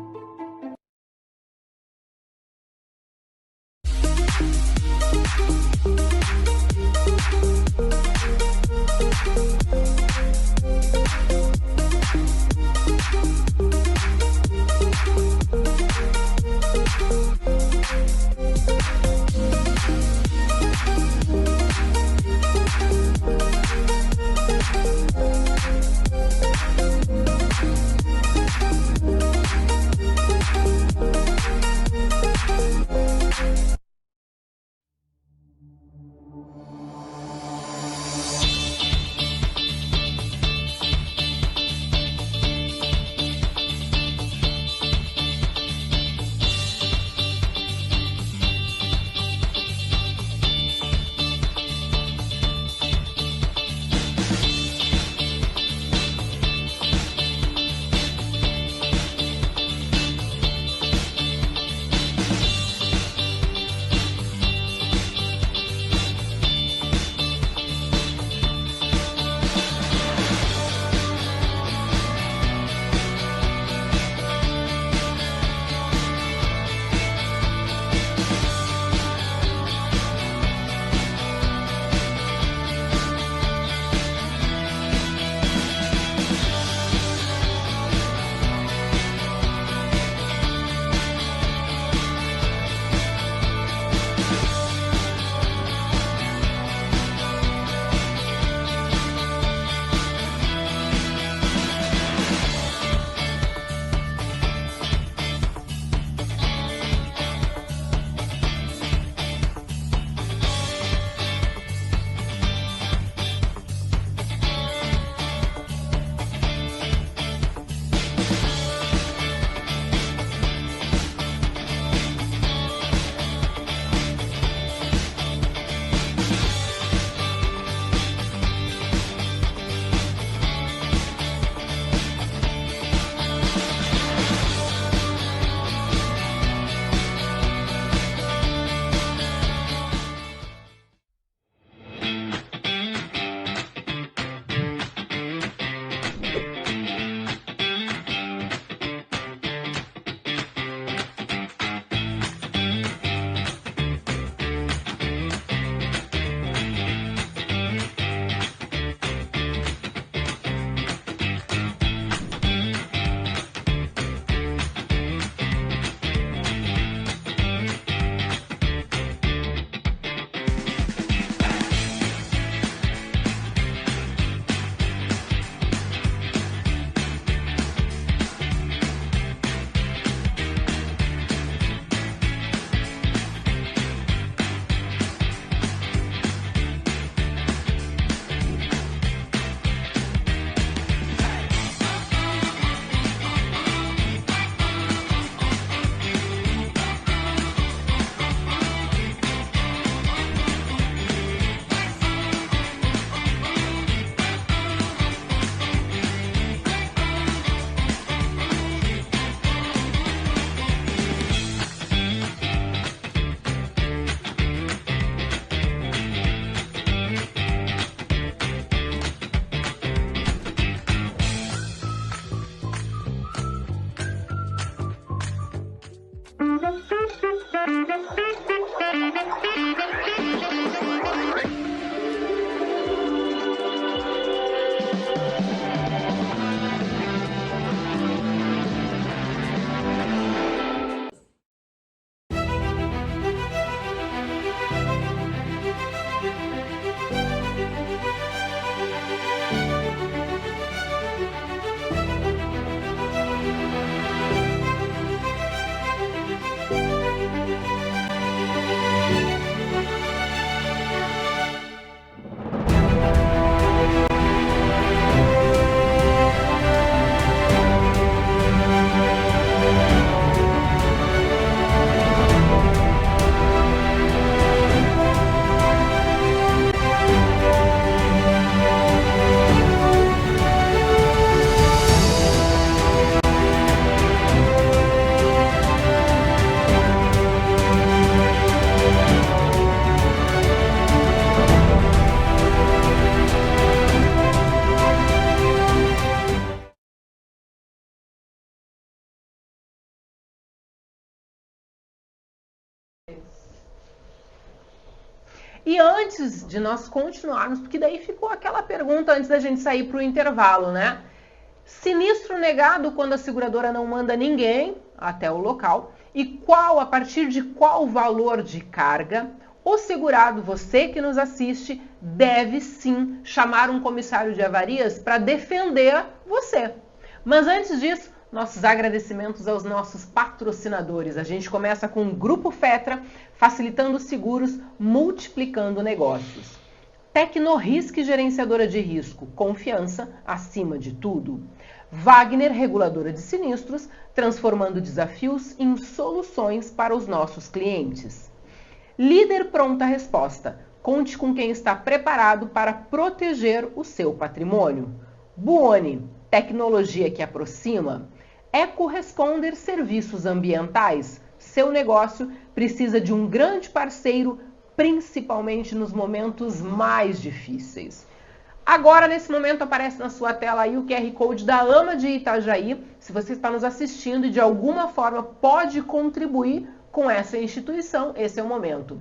E antes de nós continuarmos, porque daí ficou aquela pergunta antes da gente sair para o intervalo, né? Sinistro negado quando a seguradora não manda ninguém até o local e a partir de qual valor de carga o segurado, você que nos assiste, deve sim chamar um comissário de avarias para defender você. Mas antes disso, nossos agradecimentos aos nossos patrocinadores. A gente começa com o Grupo Fetra, facilitando seguros, multiplicando negócios. Tecnorisk, gerenciadora de risco, confiança acima de tudo. Wagner, reguladora de sinistros, transformando desafios em soluções para os nossos clientes. Líder Pronta Resposta, conte com quem está preparado para proteger o seu patrimônio. Buoni, tecnologia que aproxima. EcoResponder Serviços Ambientais. Seu negócio precisa de um grande parceiro, principalmente nos momentos mais difíceis. Agora, nesse momento, aparece na sua tela aí o QR Code da AMA de Itajaí. Se você está nos assistindo e de alguma forma pode contribuir com essa instituição, esse é o momento.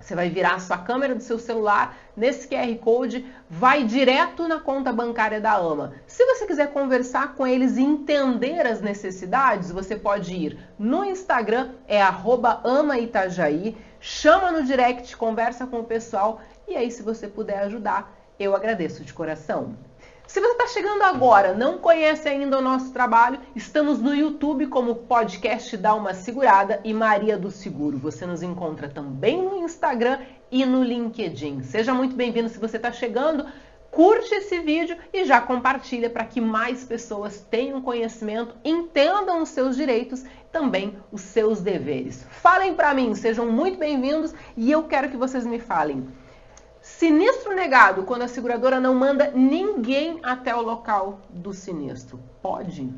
Você vai virar a sua câmera do seu celular nesse QR Code, vai direto na conta bancária da AMA. Se você quiser conversar com eles e entender as necessidades, você pode ir no Instagram, é @AmaItajaí, chama no direct, conversa com o pessoal e aí se você puder ajudar, eu agradeço de coração. Se você está chegando agora, não conhece ainda o nosso trabalho, estamos no YouTube como podcast Dá Uma Segurada e Maria do Seguro. Você nos encontra também no Instagram e no LinkedIn. Seja muito bem-vindo se você está chegando, curte esse vídeo e já compartilha para que mais pessoas tenham conhecimento, entendam os seus direitos e também os seus deveres. Falem para mim, sejam muito bem-vindos e eu quero que vocês me falem. Sinistro negado quando a seguradora não manda ninguém até o local do sinistro. Pode?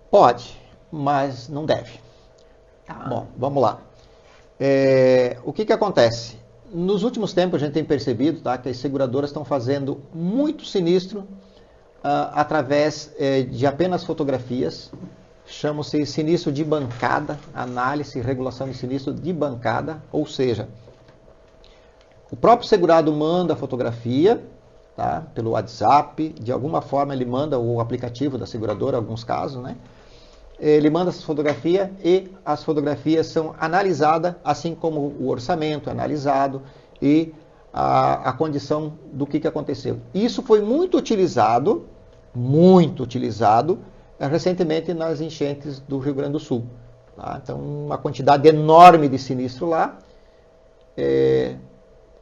Pode, mas não deve. Tá. Bom, vamos lá. O que acontece? Nos últimos tempos a gente tem percebido, tá, que as seguradoras estão fazendo muito sinistro através de apenas fotografias. Chama-se sinistro de bancada, análise e regulação de sinistro de bancada, ou seja, o próprio segurado manda a fotografia, tá, pelo WhatsApp, de alguma forma ele manda o aplicativo da seguradora, em alguns casos, né? Ele manda essa fotografia e as fotografias são analisadas, assim como o orçamento é analisado e a condição do que aconteceu. Isso foi muito utilizado recentemente nas enchentes do Rio Grande do Sul. Tá? Então, uma quantidade enorme de sinistro lá.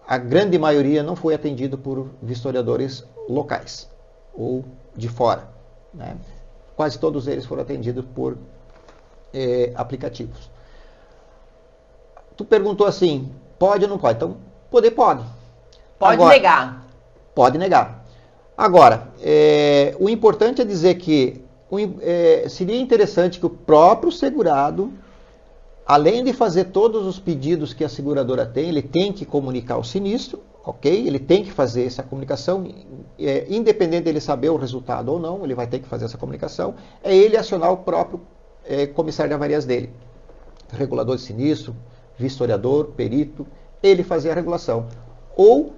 A grande maioria não foi atendido por vistoriadores locais ou de fora, né? Quase todos eles foram atendidos por aplicativos. Tu perguntou assim, pode ou não pode? Então, pode. Pode agora, negar. Pode negar. Agora, o importante é dizer que seria interessante que o próprio segurado, além de fazer todos os pedidos que a seguradora tem, ele tem que comunicar o sinistro, ok? Ele tem que fazer essa comunicação, independente dele saber o resultado ou não, ele vai ter que fazer essa comunicação, é ele acionar o próprio comissário de avarias dele. regulador de sinistro, vistoriador, perito, ele fazer a regulação. Ou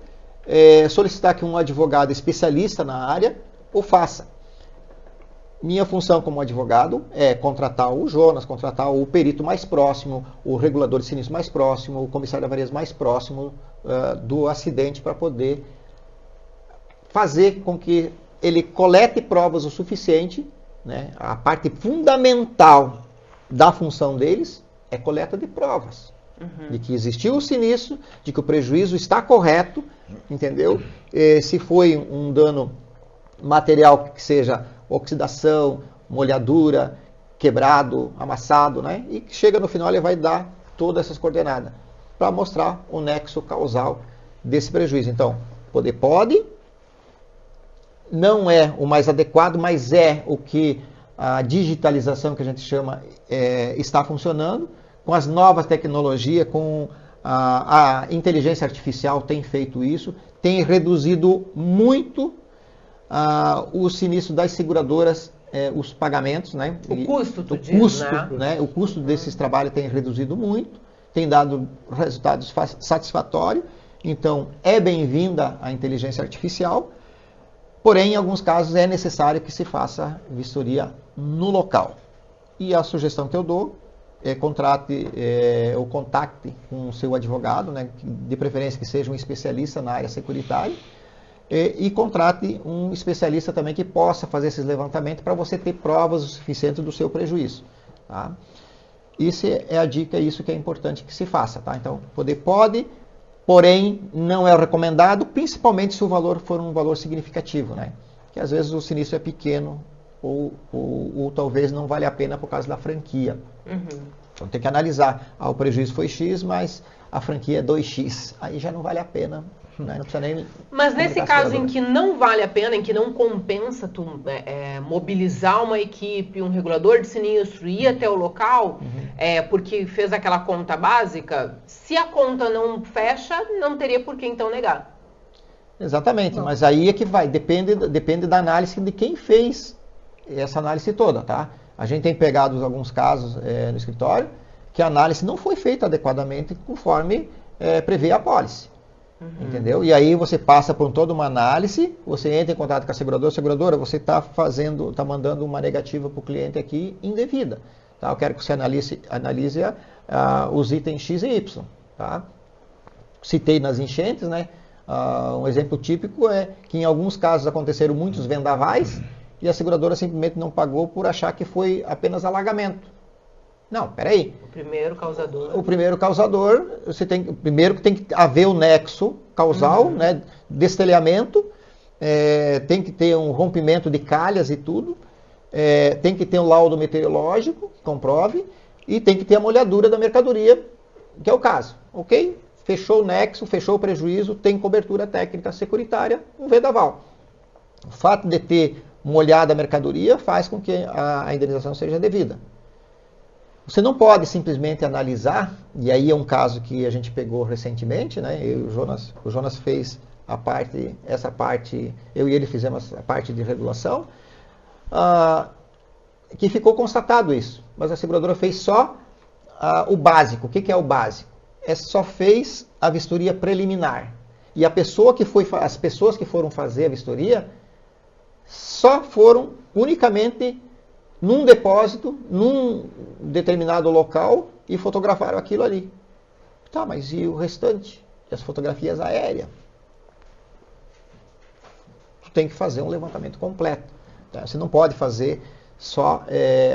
solicitar que um advogado especialista na área o faça. Minha função como advogado é contratar o Jonas, contratar o perito mais próximo, o regulador de sinistro mais próximo, o comissário de avarias mais próximo do acidente para poder fazer com que ele colete provas o suficiente, né? A parte fundamental da função deles é coleta de provas. De que existiu o sinistro, de que o prejuízo está correto, entendeu? Se foi um dano material que seja oxidação, molhadura, quebrado, amassado, né? E que chega no final ele vai dar todas essas coordenadas para mostrar o nexo causal desse prejuízo. Então, pode, não é o mais adequado, mas é o que a digitalização que a gente chama está funcionando. Com as novas tecnologias, com a inteligência artificial tem feito isso, tem reduzido muito o sinistro das seguradoras, os pagamentos, né? O custo, né? O custo desses trabalhos tem reduzido muito, tem dado resultados satisfatórios. Então, é bem-vinda a inteligência artificial, porém, em alguns casos, é necessário que se faça vistoria no local. E a sugestão que eu dou contrate ou contacte com o seu advogado, né, de preferência que seja um especialista na área securitária, e contrate um especialista também que possa fazer esses levantamentos para você ter provas o suficiente do seu prejuízo. Tá? Isso é a dica, isso que é importante que se faça. Tá? Então, pode, porém não é recomendado, principalmente se o valor for um valor significativo, né? Que às vezes o sinistro é pequeno ou talvez não vale a pena por causa da franquia. Então tem que analisar. O prejuízo foi X, mas a franquia é 2X. Aí já não vale a pena. Né? Não precisa nem. Mas nesse caso em que não vale a pena, em que não compensa tu mobilizar uma equipe, um regulador de sinistro, ir até o local, porque fez aquela conta básica, se a conta não fecha, não teria por que então negar. Exatamente, mas aí é que vai, depende da análise de quem fez essa análise toda, tá? A gente tem pegado alguns casos no escritório que a análise não foi feita adequadamente conforme prevê a apólice. Entendeu? E aí você passa por toda uma análise, você entra em contato com a seguradora, você está mandando uma negativa para o cliente aqui indevida. Tá? Eu quero que você analise os itens X e Y. Tá? Citei nas enchentes, né? Um exemplo típico é que em alguns casos aconteceram muitos vendavais e a seguradora simplesmente não pagou por achar que foi apenas alagamento. Não, peraí. O primeiro causador, primeiro tem que haver o nexo causal, né, destelhamento, tem que ter um rompimento de calhas e tudo, tem que ter um laudo meteorológico, comprove, e tem que ter a molhadura da mercadoria, que é o caso, ok? Fechou o nexo, fechou o prejuízo, tem cobertura técnica securitária, um vendaval. O fato de ter molhada a mercadoria faz com que a indenização seja devida. Você não pode simplesmente analisar, e aí é um caso que a gente pegou recentemente, né? O Jonas fez essa parte, eu e ele fizemos a parte de regulação, que ficou constatado isso, mas a seguradora fez só o básico. O que é o básico? Só fez a vistoria preliminar. E as pessoas que foram fazer a vistoria só foram unicamente num depósito, num determinado local e fotografaram aquilo ali. Tá, mas e o restante? E as fotografias aéreas? Tu tem que fazer um levantamento completo. Tá? Você não pode fazer só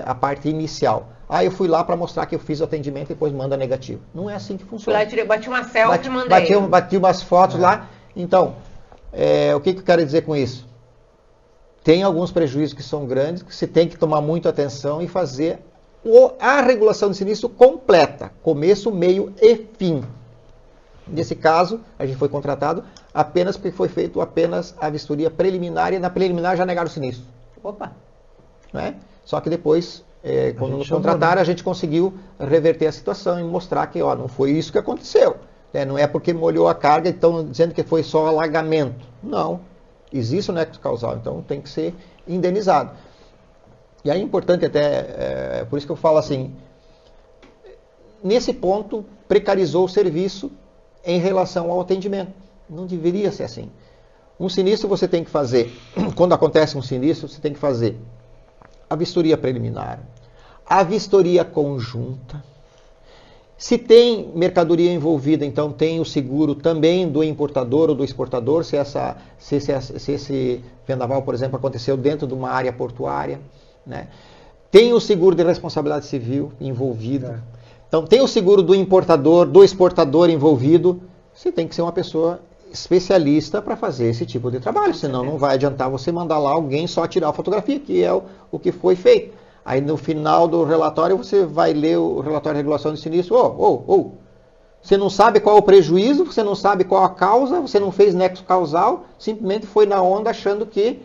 a parte inicial. Eu fui lá para mostrar que eu fiz o atendimento e depois manda negativo. Não é assim que funciona. Bati uma selfie e mandei. Bati umas fotos lá. Então, o que eu quero dizer com isso? Tem alguns prejuízos que são grandes, que você tem que tomar muita atenção e fazer a regulação de sinistro completa, começo, meio e fim. Nesse caso, a gente foi contratado apenas porque foi feito apenas a vistoria preliminar, e na preliminar já negaram o sinistro. Opa! Né? Só que depois, quando nos contrataram, a gente conseguiu reverter a situação e mostrar que não foi isso que aconteceu. Não é porque molhou a carga e estão dizendo que foi só alagamento. Não. Existe o nexo causal, então tem que ser indenizado. E aí é importante até, por isso que eu falo assim, nesse ponto, precarizou o serviço em relação ao atendimento. Não deveria ser assim. Um sinistro você tem que fazer, quando acontece um sinistro, você tem que fazer a vistoria preliminar, a vistoria conjunta. Se tem mercadoria envolvida, então tem o seguro também do importador ou do exportador, se esse vendaval, por exemplo, aconteceu dentro de uma área portuária, né? Tem o seguro de responsabilidade civil envolvido. Então tem o seguro do importador, do exportador envolvido. Você tem que ser uma pessoa especialista para fazer esse tipo de trabalho, senão não vai adiantar você mandar lá alguém só tirar a fotografia, que é o que foi feito. Aí no final do relatório você vai ler o relatório de regulação de sinistro. Você não sabe qual é o prejuízo, você não sabe qual a causa, você não fez nexo causal, simplesmente foi na onda achando que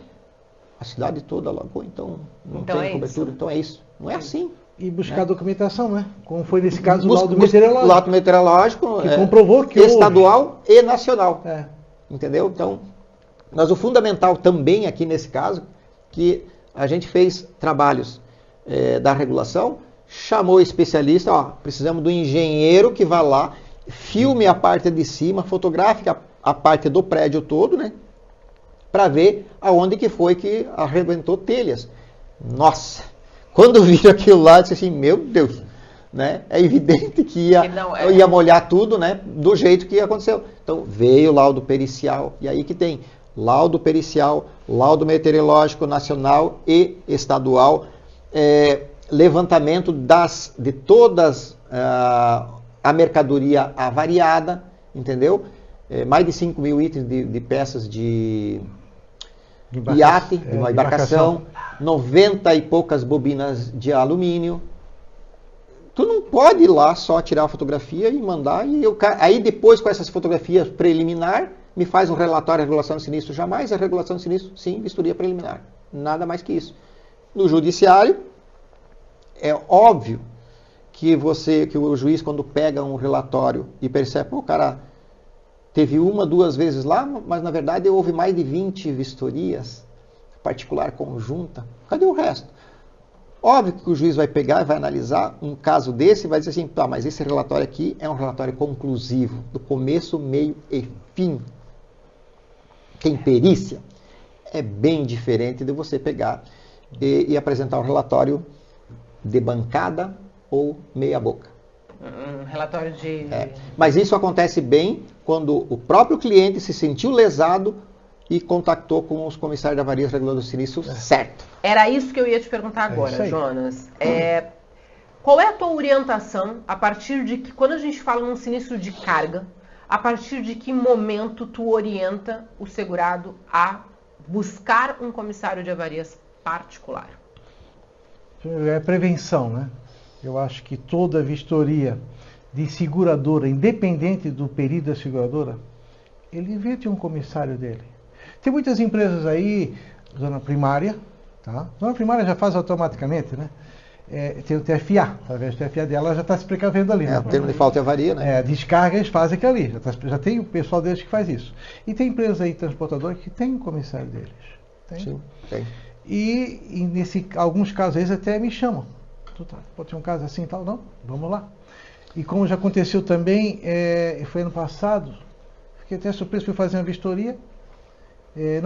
a cidade toda alagou, então não tem cobertura. Então é isso. Não é assim. E buscar documentação, né? Como foi nesse caso o laudo meteorológico. O laudo meteorológico que comprovou que estadual e nacional. Entendeu? Então, mas o fundamental também aqui nesse caso, que a gente fez trabalhos da regulação, chamou o especialista, precisamos do engenheiro que vá lá, filme a parte de cima, fotografe a parte do prédio todo, né? Para ver aonde que foi que arrebentou telhas. Nossa! Quando viram aquilo lá, eu disse assim, meu Deus, né? É evidente que ia molhar tudo, né? Do jeito que aconteceu. Então veio o laudo pericial, e aí que tem laudo pericial, laudo meteorológico nacional e estadual, levantamento de todas a mercadoria avariada, entendeu? Mais de 5 mil itens de peças de iate, de uma embarcação, 90 e poucas bobinas de alumínio. Tu não pode ir lá só tirar a fotografia e mandar, aí depois com essas fotografias preliminar, me faz um relatório de regulação de sinistro. Jamais a regulação de sinistro, sim, vistoria preliminar. Nada mais que isso. No judiciário, é óbvio que o juiz, quando pega um relatório e percebe, o cara teve 1, 2 vezes lá, mas na verdade houve mais de 20 vistorias, particular conjunta. Cadê o resto? Óbvio que o juiz vai pegar e vai analisar um caso desse e vai dizer assim, mas esse relatório aqui é um relatório conclusivo, do começo, meio e fim. Tem perícia. É bem diferente de você pegar e apresentar um relatório de bancada ou meia boca. Um relatório de... Mas isso acontece bem quando o próprio cliente se sentiu lesado e contactou com os comissários de avarias reguladores do sinistro certo. Era isso que eu ia te perguntar agora, Jonas. Qual é a tua orientação a partir de que, quando a gente fala num sinistro de carga, a partir de que momento tu orienta o segurado a buscar um comissário de avarias particular? É prevenção, né? Eu acho que toda vistoria de seguradora, independente do perito da seguradora, ele devia ter um comissário dele. Tem muitas empresas aí, zona primária, tá? Zona primária já faz automaticamente, né? Tem o TFA, através do TFA dela já está se precavendo ali. O termo de falta e avaria, né? Descargas fazem aquilo ali, já tem o pessoal deles que faz isso. E tem empresas aí, transportadoras, que tem um comissário deles. Tem? Sim, tem. E alguns casos, eles até me chamam. Pode ter um caso assim e tal, não? Vamos lá. E como já aconteceu também, foi ano passado, fiquei até surpreso, fui fazer uma vistoria,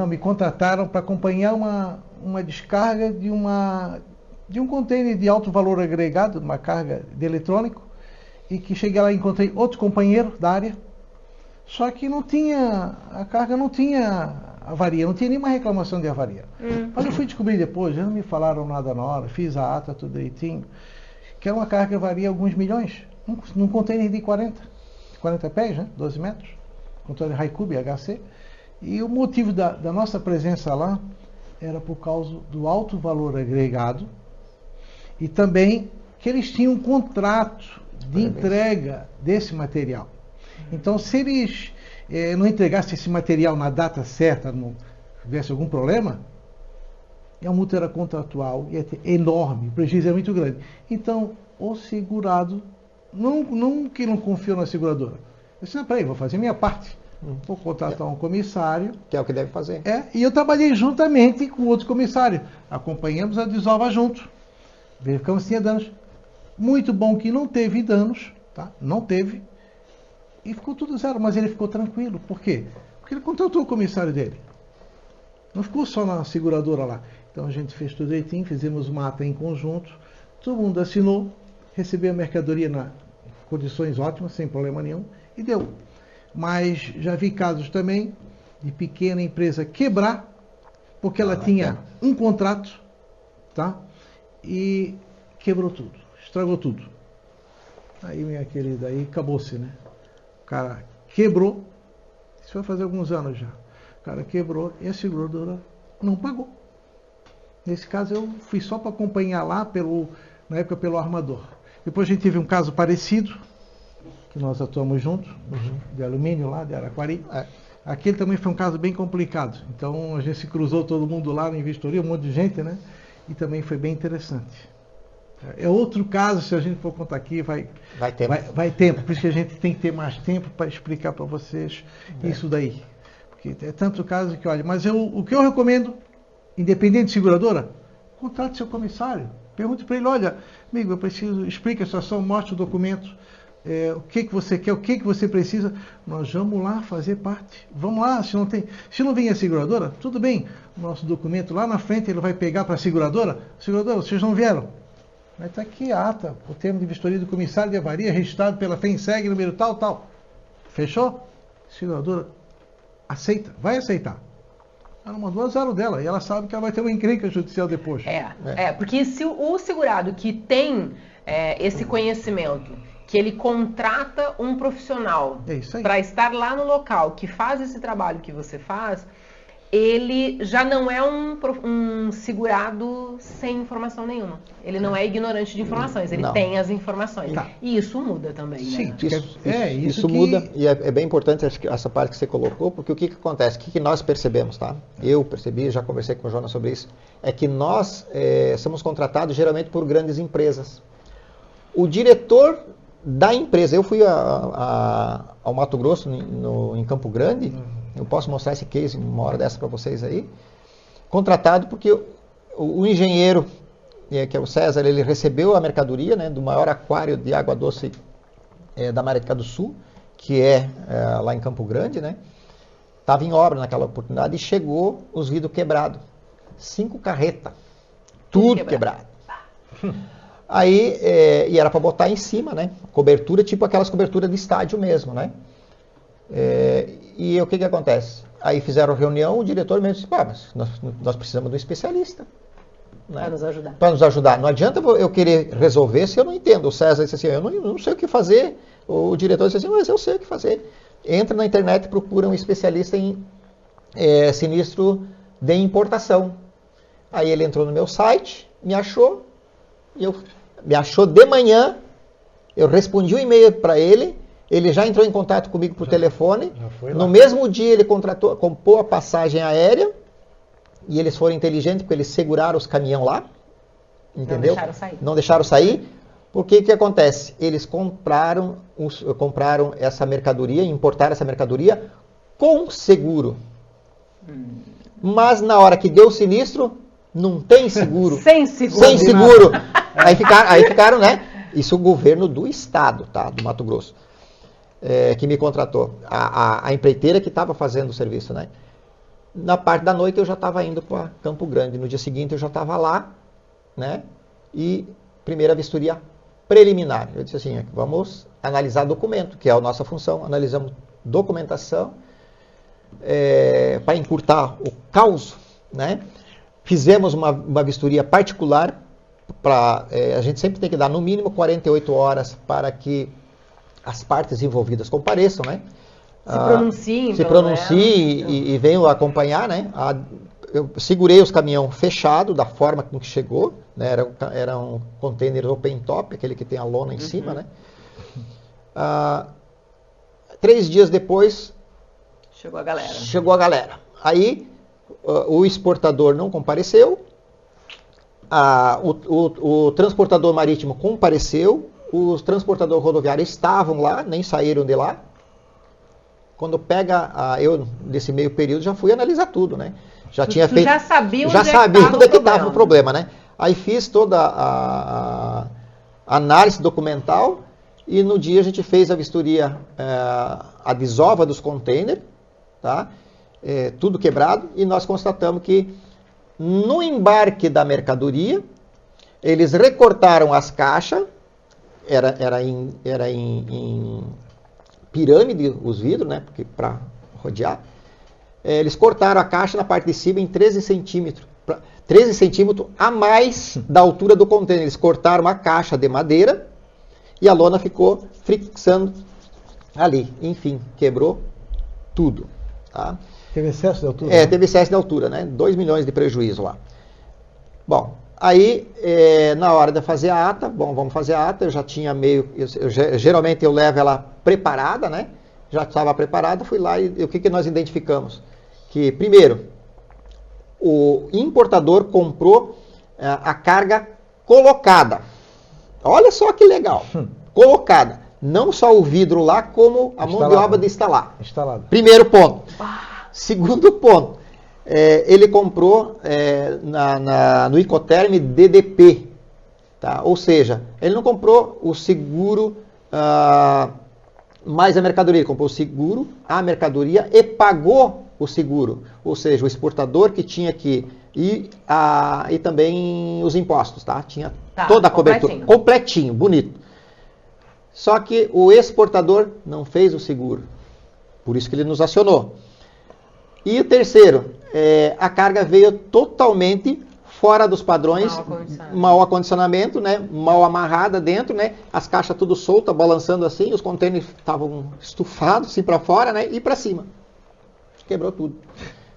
me contrataram para acompanhar uma descarga de um container de alto valor agregado, uma carga de eletrônico, e que cheguei lá e encontrei outro companheiro da área, só que a carga não tinha avaria, não tinha nenhuma reclamação de avaria. Mas eu fui descobrir depois, já não me falaram nada na hora, fiz a ata tudo direitinho, que era uma carga que varia alguns milhões, num container de 40 pés, né? 12 metros, container Raikub HC, e o motivo da nossa presença lá era por causa do alto valor agregado e também que eles tinham um contrato de entrega desse material. Então, se eles não entregassem esse material na data certa, não tivesse algum problema, a multa era contratual e é enorme, o prejuízo é muito grande. Então, o segurado, não que não confiou na seguradora, eu disse, peraí, vou fazer minha parte. Vou contratar um comissário. Que é o que deve fazer. E eu trabalhei juntamente com outro comissário. Acompanhamos a desova junto. Verificamos se tinha danos. Muito bom que não teve danos, tá? Não teve. E ficou tudo zero, mas ele ficou tranquilo. Por quê? Porque ele contratou o comissário dele. Não ficou só na seguradora lá. Então a gente fez tudo direitinho, fizemos uma ata em conjunto, todo mundo assinou, recebeu a mercadoria nas condições ótimas, sem problema nenhum, e deu. Mas já vi casos também de pequena empresa quebrar, porque ela tinha um contrato, tá? E quebrou tudo, estragou tudo. Aí, minha querida, aí acabou-se, né? O cara quebrou, isso vai fazer alguns anos já. O cara quebrou e a seguradora não pagou. Nesse caso eu fui só para acompanhar lá, na época pelo armador. Depois a gente teve um caso parecido, que nós atuamos juntos, de alumínio lá, de Araquari. Aquele também foi um caso bem complicado. Então a gente se cruzou todo mundo lá na vistoria, um monte de gente, né? E também foi bem interessante. É outro caso, se a gente for contar aqui, vai tempo. Por isso que a gente tem que ter mais tempo para explicar para vocês isso daí. Porque é tanto caso que, olha, mas o que eu recomendo, independente de seguradora, contrate seu comissário. Pergunte para ele, olha, amigo, eu preciso, explica a situação, mostre o documento, o que você quer, o que você precisa. Nós vamos lá fazer parte. Vamos lá, se não vem a seguradora, tudo bem. O nosso documento lá na frente ele vai pegar para a seguradora. Seguradora, vocês não vieram. Mas está aqui a ata, o termo de vistoria do comissário de avaria, registrado pela FENSEG, número tal, tal. Fechou? Seguradora aceita, vai aceitar. Ela mandou a zero dela e ela sabe que ela vai ter uma encrenca judicial depois. Porque se o segurado que tem esse conhecimento, que ele contrata um profissional para estar lá no local, que faz esse trabalho que você faz, ele já não é um segurado sem informação nenhuma. Ele não é ignorante de informações, ele tem as informações. Tá. E isso muda também, né? Sim, isso muda, e é bem importante essa parte que você colocou, porque o que acontece? O que nós percebemos, tá? Eu percebi, já conversei com o Jonas sobre isso, é que nós somos contratados geralmente por grandes empresas. O diretor da empresa, eu fui ao Mato Grosso, em Campo Grande, eu posso mostrar esse case uma hora dessa para vocês aí, contratado porque o engenheiro, que é o César, ele recebeu a mercadoria, né, do maior aquário de água doce da América do Sul, que é lá em Campo Grande, né? Estava em obra naquela oportunidade e chegou os vidros quebrados. 5 carretas, tudo quebrado. Aí, e era para botar em cima, né? Cobertura, tipo aquelas coberturas de estádio mesmo, né? E o que acontece? Aí fizeram reunião, o diretor mesmo disse, mas nós precisamos de um especialista. Né? Para nos ajudar. Para nos ajudar. Não adianta eu querer resolver se eu não entendo. O César disse assim, eu não sei o que fazer. O diretor disse assim, mas eu sei o que fazer. Entra na internet e procura um especialista em sinistro de importação. Aí ele entrou no meu site, me achou, me achou de manhã, eu respondi um e-mail para ele, ele já entrou em contato comigo por telefone. No mesmo dia ele comprou a passagem aérea e eles foram inteligentes porque eles seguraram os caminhões lá, entendeu? Não deixaram sair. Porque o que acontece? Eles compraram essa mercadoria, importaram essa mercadoria com seguro. Mas na hora que deu o sinistro, não tem seguro. Sem seguro. Sem seguro. Aí ficaram, né? Isso o governo do estado, tá? Do Mato Grosso. Que me contratou, a empreiteira que estava fazendo o serviço, né? Na parte da noite eu já estava indo para Campo Grande, no dia seguinte eu já estava lá, né? E primeira vistoria preliminar. Eu disse assim, vamos analisar documento, que é a nossa função, analisamos documentação para encurtar o caos, né? Fizemos uma vistoria particular, a gente sempre tem que dar no mínimo 48 horas para que as partes envolvidas compareçam, né? Se pronunciem e venham acompanhar, né? Eu segurei os caminhões fechados da forma com que chegou, né? Era um container open top, aquele que tem a lona em cima, né? 3 dias depois chegou a galera. Aí o exportador não compareceu, o transportador marítimo compareceu, os transportadores rodoviários estavam lá, nem saíram de lá. Quando eu, nesse meio período, já fui analisar tudo, né? Já sabia onde é que estava o problema, né? Aí fiz toda a análise documental e no dia a gente fez a vistoria, a desova dos containers, tá? Tudo quebrado, e nós constatamos que no embarque da mercadoria, eles recortaram as caixas, era em pirâmide os vidros, né? Porque para rodear. Eles cortaram a caixa na parte de cima em 13 centímetros. 13 centímetros a mais da altura do container. Eles cortaram a caixa de madeira e a lona ficou fixando ali. Enfim, quebrou tudo. Tá? Teve excesso de altura? Né? Teve excesso de altura, né? 2 milhões de prejuízo lá. Bom, aí na hora de fazer a ata, vamos fazer a ata, eu já tinha geralmente eu levo ela preparada, né? Já estava preparada, fui lá e o que nós identificamos? Que, primeiro, o importador comprou a carga colocada. Olha só que legal. Colocada. Não só o vidro lá, como a mão de obra de instalar. Instalado. Primeiro ponto. Segundo ponto. Ele comprou no Incoterm DDP. Tá? Ou seja, ele não comprou o seguro mais a mercadoria. Ele comprou o seguro, a mercadoria e pagou o seguro. Ou seja, o exportador que tinha que ir e também os impostos. Tá? Tinha toda a cobertura. Completinho, bonito. Só que o exportador não fez o seguro. Por isso que ele nos acionou. E o terceiro, a carga veio totalmente fora dos padrões, mau acondicionamento, né? Mal amarrada dentro, né? As caixas tudo soltas, balançando assim, os contêineres estavam estufados assim para fora, né? E para cima. Quebrou tudo.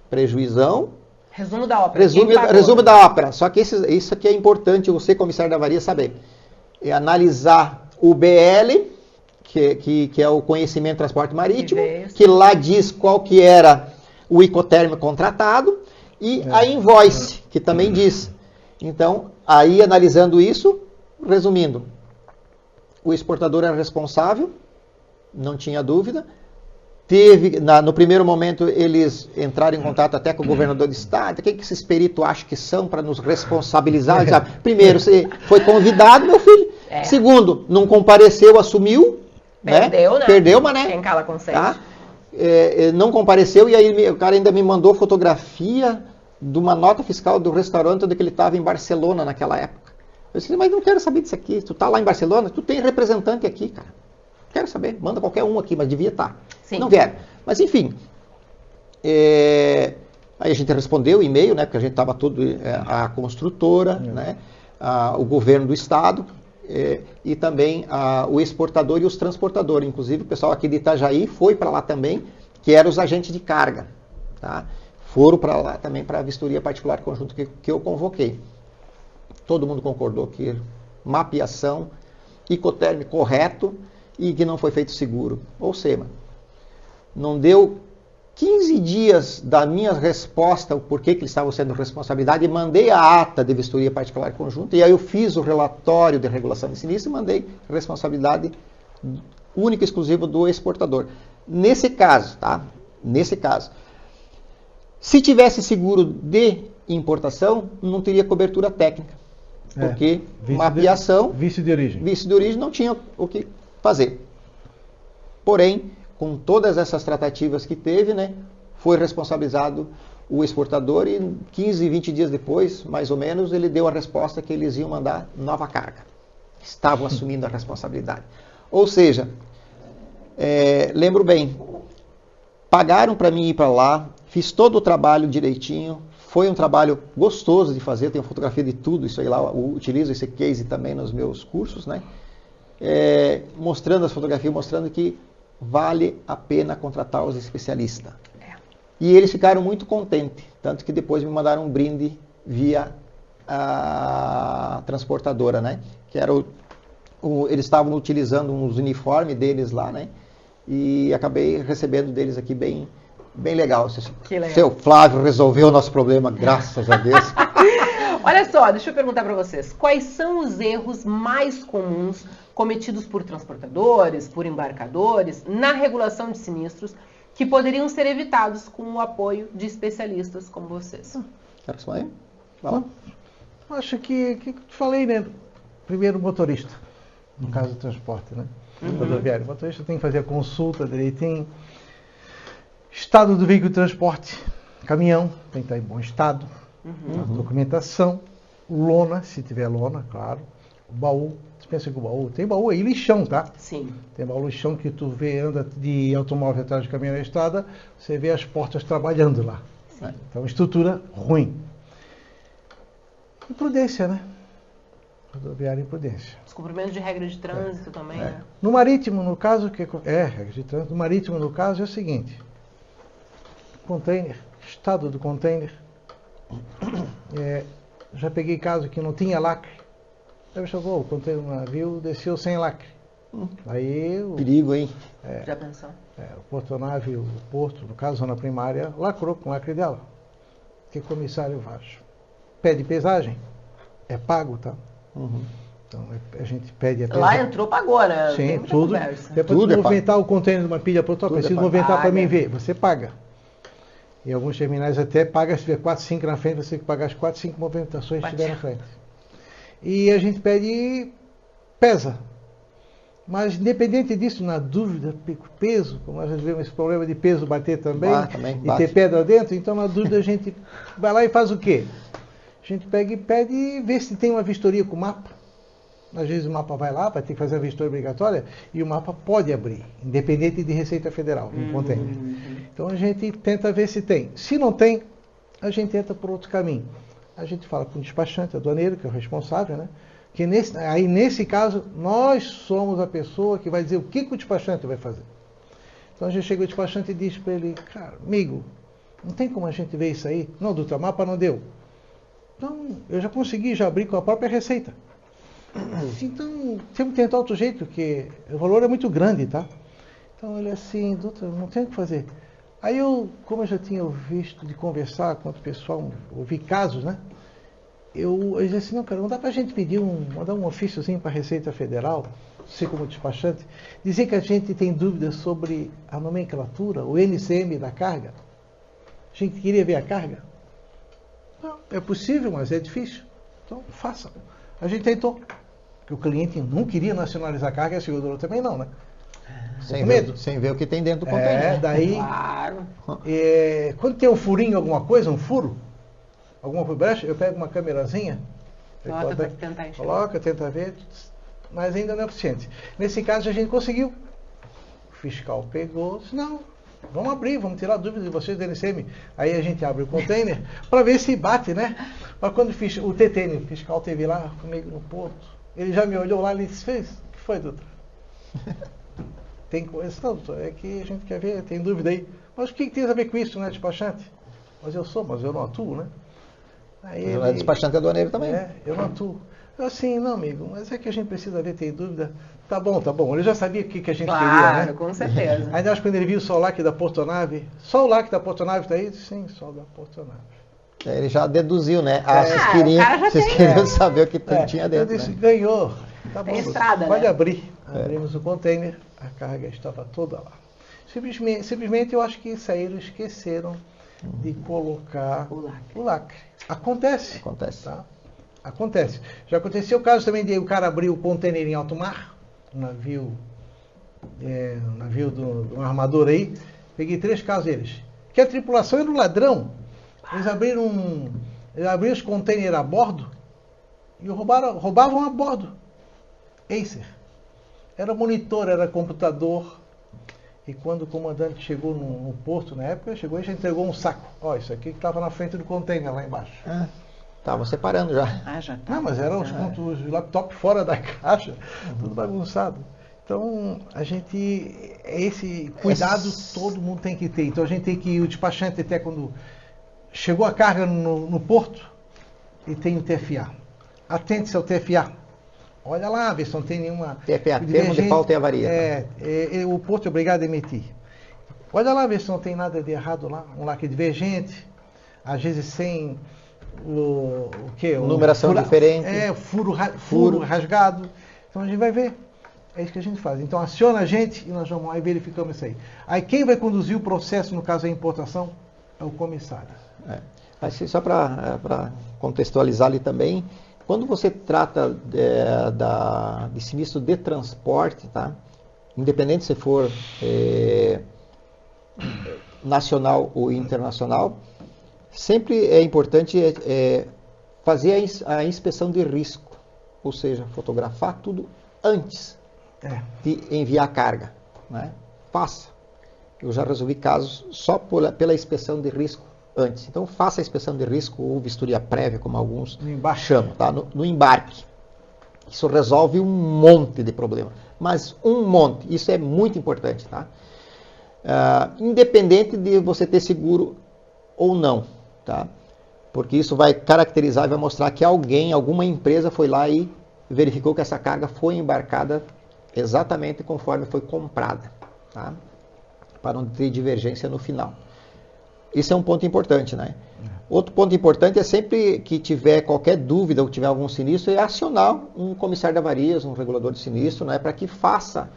Prejuizão. Resumo da ópera. Resumo da ópera. Só que isso aqui é importante você, comissário da avaria, saber. É analisar o BL, que é o conhecimento de transporte marítimo, que lá diz qual que era o Incoterm contratado, e a invoice, que também diz. Então, aí analisando isso, resumindo, o exportador era responsável, não tinha dúvida. No primeiro momento, eles entraram em contato até com o governador do estado. O que esses peritos acham que são para nos responsabilizar? Primeiro, você foi convidado, meu filho. Segundo, não compareceu, assumiu. Perdeu, né? Perdeu, mas né? Quem cala consegue. Tá? Não compareceu, e aí o cara ainda me mandou fotografia de uma nota fiscal do restaurante onde ele estava em Barcelona naquela época. Eu disse, mas não quero saber disso aqui. Tu tá lá em Barcelona, tu tem representante aqui, cara. Quero saber, manda qualquer um aqui, mas devia estar. Sim. Não quero. Mas enfim, aí a gente respondeu o e-mail, né, porque a gente estava tudo, a construtora, né, o governo do estado, e também o exportador e os transportadores. Inclusive o pessoal aqui de Itajaí foi para lá também, que eram os agentes de carga. Tá? Foram para lá também para a vistoria particular conjunto que eu convoquei. Todo mundo concordou que mapeação, Incoterm correto e que não foi feito seguro. Ou seja, não deu 15 dias da minha resposta, o porquê que eles estavam sendo responsabilidade, e mandei a ata de vistoria particular conjunta, e aí eu fiz o relatório de regulação de sinistro e mandei responsabilidade única e exclusiva do exportador. Nesse caso, tá? Nesse caso, se tivesse seguro de importação, não teria cobertura técnica, porque mapeação, vício de origem não tinha o que fazer. Porém, com todas essas tratativas que teve, né, foi responsabilizado o exportador e 15, 20 dias depois, mais ou menos, ele deu a resposta que eles iam mandar nova carga. Estavam assumindo a responsabilidade. Ou seja, lembro bem, pagaram para mim ir para lá, fiz todo o trabalho direitinho, foi um trabalho gostoso de fazer, tenho fotografia de tudo isso aí lá, eu utilizo esse case também nos meus cursos, né? Mostrando as fotografias, mostrando que vale a pena contratar os especialistas. E eles ficaram muito contentes, tanto que depois me mandaram um brinde via a transportadora, né? Que era eles estavam utilizando uns uniformes deles lá, né? E acabei recebendo deles aqui bem legal. Que legal. Seu Flávio resolveu o nosso problema, graças a Deus. Olha só, deixa eu perguntar para vocês. Quais são os erros mais comuns cometidos por transportadores, por embarcadores, na regulação de sinistros, que poderiam ser evitados com o apoio de especialistas como vocês? Quero só aí? Vai lá. Acho que te falei, né? Primeiro, motorista. no caso do transporte, né? Rodoviário. O motorista tem que fazer a consulta direitinho. Estado do veículo de transporte, caminhão, tem que estar em bom estado. Documentação, lona, se tiver lona, claro. O baú, você pensa que o baú, tem baú aí lixão, tá? Sim. Tem baú lixão que tu vê, anda de automóvel atrás de caminhão na estrada, você vê as portas trabalhando lá. Sim. Então, estrutura ruim. Imprudência, né? Rodoviária imprudência. Descumprimento de regra de trânsito também, né? No marítimo, no caso, regra de trânsito. No marítimo, no caso, é o seguinte. Container, estado do container. Já peguei caso que não tinha lacre. Aí chegou, o container do navio desceu sem lacre. Aí Perigo, hein? Já pensou? o portonave, o porto, no caso, zona primária, lacrou com o lacre dela. Que comissário Vaz. Pede pesagem, é pago, tá? Então a gente pede a pesagem. Lá entrou, pagou, né? Tem Sim, muita tudo. conversa. Depois Tudo de é pago. movimentar o container de uma pilha para outra, Tudo é preciso pago. movimentar para Paga. mim ver. Você paga. Em alguns terminais até paga, se tiver 4, 5 na frente, você tem que pagar as 4, 5 movimentações que tiver na frente. E a gente pede, pesa. Mas independente disso, na dúvida, peso, como nós vemos esse problema de peso bater também, Também e bate. ter pedra dentro, então na dúvida a gente vai lá e faz o quê? A gente pega e pede e vê se tem uma vistoria com o mapa. Às vezes o mapa vai lá, vai ter que fazer a vistoria obrigatória, e o mapa pode abrir, independente de Receita Federal, no container. Então a gente tenta ver se tem. Se não tem, a gente entra por outro caminho. A gente fala com o despachante, aduaneiro, que é o responsável, né? Que nesse caso, nós somos a pessoa que vai dizer o que o despachante vai fazer. Então a gente chega o despachante e diz para ele, cara, amigo, não tem como a gente ver isso aí? Não, doutor, mapa não deu. Então, eu já consegui já abrir com a própria Receita. Então, temos que tentar outro jeito, porque o valor é muito grande, tá? Então ele assim, doutor, não tem o que fazer. Aí eu, como eu já tinha visto de conversar com outro pessoal, ouvi casos, né? Eu disse assim, não, cara, não dá pra gente pedir mandar um ofíciozinho para a Receita Federal, você como despachante, dizer que a gente tem dúvidas sobre a nomenclatura, o NCM da carga. A gente queria ver a carga. Não, é possível, mas é difícil. Então, faça. A gente tentou. Porque o cliente não queria nacionalizar a carga e a seguradora também não, né? Sem ver o que tem dentro do container. Daí, Claro. quando tem um furinho, alguma coisa, um furo, alguma brecha, eu pego uma câmerazinha, Coloca pra tentar enxergar. coloca, tenta ver, mas ainda não é suficiente. Nesse caso a gente conseguiu. O fiscal pegou, disse, não, vamos abrir, vamos tirar a dúvida de vocês do NCM. Aí a gente abre o container para ver se bate, né? Mas quando o TTN, o fiscal esteve lá comigo no porto, ele já me olhou lá e disse, o que foi, doutor? Tem coisa, não, doutor, é que a gente quer ver, tem dúvida aí. Mas o que tem a ver com isso, né, despachante? Mas eu não atuo, né? Aí Não é despachante aduaneiro também. Eu não atuo. Eu assim, não, amigo, mas é que a gente precisa ver, tem dúvida. Tá bom. Ele já sabia o que a gente queria, Claro, né? com certeza. Ainda acho que quando ele viu só o LAC da Portonave, só o LAC da Portonave tá aí? Sim, só o da Portonave. Ele já deduziu, né? Vocês o queriam, cara já vocês tem, queriam saber o que tinha Eu dentro. disse, Né? ganhou. Tá bom, Tem doutor, estrada, pode né? abrir. Abrimos o container, a carga estava toda lá. Simplesmente eu acho que saíram, esqueceram de colocar o lacre. Acontece. Tá? Acontece. Já aconteceu o caso também de o cara abrir o container em alto mar, um navio de um armador aí. Peguei 3 casos deles. Que a tripulação era um ladrão. Eles abriram os containers a bordo e roubavam a bordo. Acer. Era monitor, era computador. E quando o comandante chegou no porto, na época, chegou e já entregou um saco. Ó, isso aqui que estava na frente do container lá embaixo. Estavam separando já. Já tá. Não, mas eram os laptops fora da caixa, tudo bagunçado. Então, esse cuidado todo mundo tem que ter. Então, a gente tem que ir, o despachante até quando chegou a carga no porto, e tem o TFA. Atente-se ao TFA. Olha lá, vê se não tem nenhuma... TFA, termo de falta e avaria. O porto é obrigado a emitir. Olha lá, vê se não tem nada de errado lá. Um lacre divergente, às vezes sem o quê? Numeração diferente. Furo rasgado. Então a gente vai ver. É isso que a gente faz. Então aciona a gente e nós vamos lá e verificamos isso aí. Aí quem vai conduzir o processo, no caso da importação, é o comissário. Assim, só para contextualizar ali também, Quando você trata de sinistro de transporte, tá? Independente se for nacional ou internacional, sempre é importante fazer a inspeção de risco, ou seja, fotografar tudo antes de enviar a carga, né? Faça. Eu já resolvi casos só pela inspeção de risco antes. Então faça a inspeção de risco ou vistoria prévia, como alguns chamam, tá? No embarque. Isso resolve um monte de problema, mas um monte. Isso é muito importante, tá? Independente de você ter seguro ou não, tá? Porque isso vai caracterizar e vai mostrar que alguma empresa foi lá e verificou que essa carga foi embarcada exatamente conforme foi comprada, tá? Para não ter divergência no final. Isso é um ponto importante, né? Outro ponto importante é sempre que tiver qualquer dúvida ou tiver algum sinistro, é acionar um comissário de avarias, um regulador de sinistro, né? Para que faça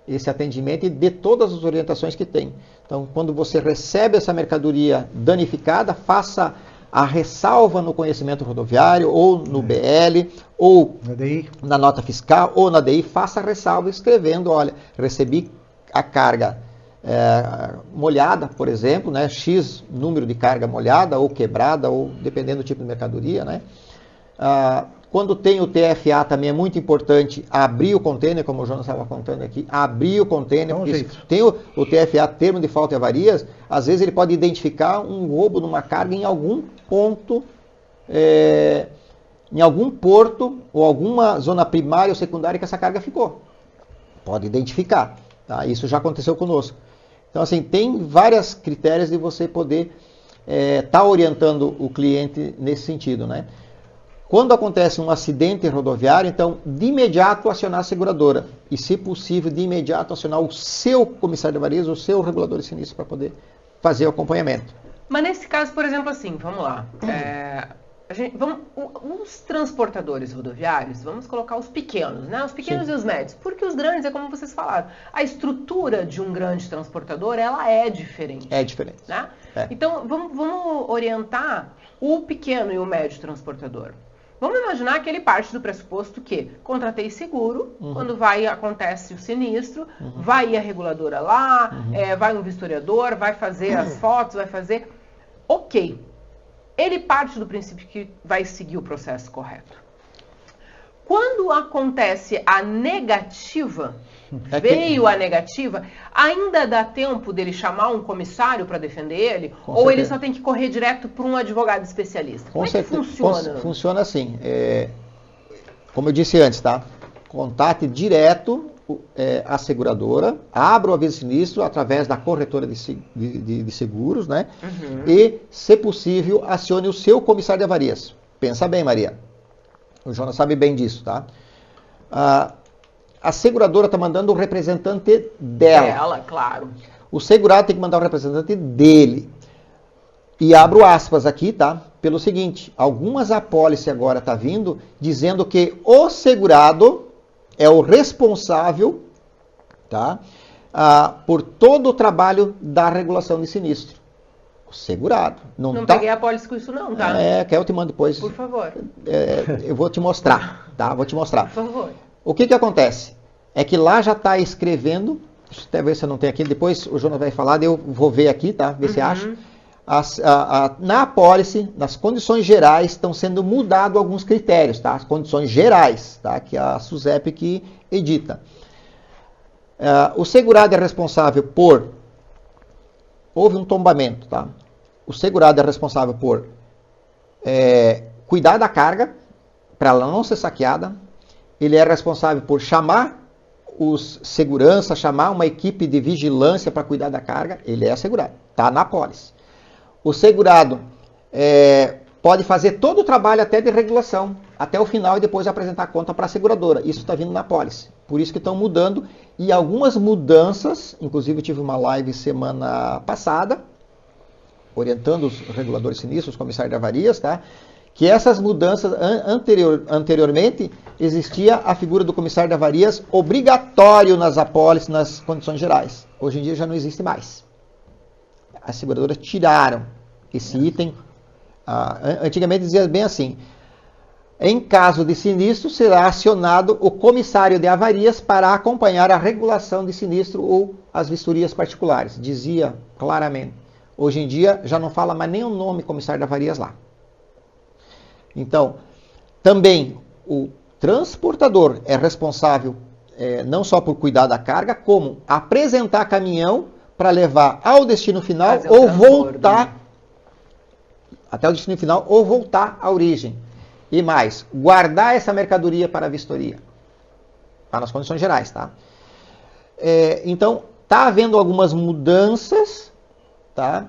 esse atendimento e dê todas as orientações que tem. Então, quando você recebe essa mercadoria danificada, faça a ressalva no conhecimento rodoviário, ou no BL, ou na nota fiscal, ou na DI, faça a ressalva escrevendo, olha, recebi a carga molhada, por exemplo, né, X número de carga molhada, ou quebrada, ou dependendo do tipo de mercadoria, né. Quando tem o TFA também é muito importante abrir o container, como o Jonas estava contando aqui, abrir o container, porque se tem o TFA, termo de falta e avarias, às vezes ele pode identificar um roubo numa carga em algum ponto, em algum porto, ou alguma zona primária ou secundária que essa carga ficou. Pode identificar, tá? Isso já aconteceu conosco. Então, assim, tem vários critérios de você poder estar orientando o cliente nesse sentido, né? Quando acontece um acidente rodoviário, então, de imediato acionar a seguradora. E, se possível, de imediato acionar o seu comissário de avarias, o seu regulador de sinistro para poder fazer o acompanhamento. Mas nesse caso, por exemplo, assim, vamos lá. Os transportadores rodoviários, vamos colocar os pequenos, né? Os pequenos. Sim. E os médios. Porque os grandes, é como vocês falaram, a estrutura de um grande transportador, ela é diferente. É diferente. Né? Então, vamos orientar o pequeno e o médio transportador. Vamos imaginar que ele parte do pressuposto que contratei seguro, quando acontece o sinistro, vai a reguladora lá, vai um vistoriador, vai fazer as fotos, vai fazer... Ok. Ele parte do princípio que vai seguir o processo correto. Quando acontece a negativa, a negativa, ainda dá tempo dele chamar um comissário para defender ele? Com ou certeza. Ele só tem que correr direto para um advogado especialista? Como é que funciona? Funciona assim. Como eu disse antes, tá? Contate direto a seguradora, abra o aviso de sinistro através da corretora de seguros, né? E, se possível, acione o seu comissário de avarias. Pensa bem, Maria. O Jonas sabe bem disso, tá? A seguradora está mandando o representante dela. Claro. O segurado tem que mandar o representante dele. E abro aspas aqui, tá? Pelo seguinte, algumas apólices agora tá vindo dizendo que o segurado é o responsável, tá? Por todo o trabalho da regulação de sinistro. O segurado. Não peguei a apólice com isso não, tá? Quer eu te mando depois. Por favor. Eu vou te mostrar, tá? Vou te mostrar. Por favor. O que acontece? É que lá já está escrevendo, deixa eu até ver se eu não tenho aqui, depois o Jonas vai falar, eu vou ver aqui, tá? Ver se acha. Na apólice, nas condições gerais, estão sendo mudados alguns critérios, tá? As condições gerais, tá? Que é a SUSEP que edita. O segurado é responsável por... Houve um tombamento, tá? O segurado é responsável por cuidar da carga, para ela não ser saqueada. Ele é responsável por chamar os segurança, chamar uma equipe de vigilância para cuidar da carga. Ele é segurado, tá na apólice. O segurado pode fazer todo o trabalho até de regulação, até o final, e depois apresentar a conta para a seguradora. Isso está vindo na apólice. Por isso que estão mudando. E algumas mudanças, inclusive eu tive uma live semana passada, orientando os reguladores sinistros, os comissários de avarias, tá? Que essas mudanças, anteriormente, existia a figura do comissário de avarias obrigatório nas apólices, nas condições gerais. Hoje em dia já não existe mais. As seguradoras tiraram esse item. Antigamente dizia bem assim, Em caso de sinistro, será acionado o comissário de avarias para acompanhar a regulação de sinistro ou as vistorias particulares. Dizia claramente. Hoje em dia já não fala mais nem o nome comissário de avarias lá. Então, também o transportador é responsável não só por cuidar da carga, como apresentar caminhão para levar ao destino final ou voltar até o destino final ou voltar à origem. E mais, guardar essa mercadoria para a vistoria. Tá nas condições gerais, tá? Então, está havendo algumas mudanças, tá?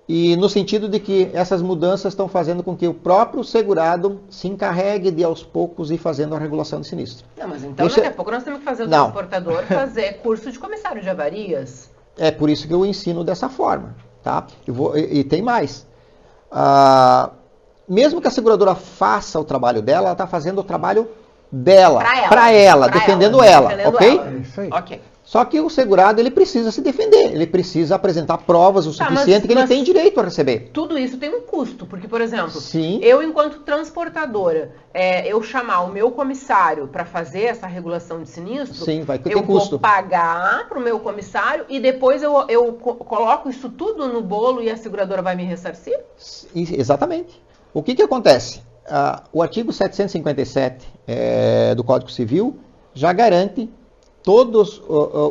E no sentido de que essas mudanças estão fazendo com que o próprio segurado se encarregue de aos poucos ir fazendo a regulação de sinistro. Não, mas então daqui a pouco nós temos que fazer o transportador fazer curso de comissário de avarias. É por isso que eu ensino dessa forma, tá? E tem mais. Mesmo que a seguradora faça o trabalho dela, ela está fazendo o trabalho dela, para ela, defendendo ela, ok? É isso aí. Ok. Só que o segurado, ele precisa se defender, ele precisa apresentar provas o suficiente que ele tem direito a receber. Tudo isso tem um custo, porque, por exemplo, Sim. Eu, enquanto transportadora, eu chamar o meu comissário para fazer essa regulação de sinistro, Sim, vai ter eu custo. vou pagar para o meu comissário e depois eu coloco isso tudo no bolo e a seguradora vai me ressarcir? Exatamente. O que acontece? O artigo 757 do Código Civil já garante todos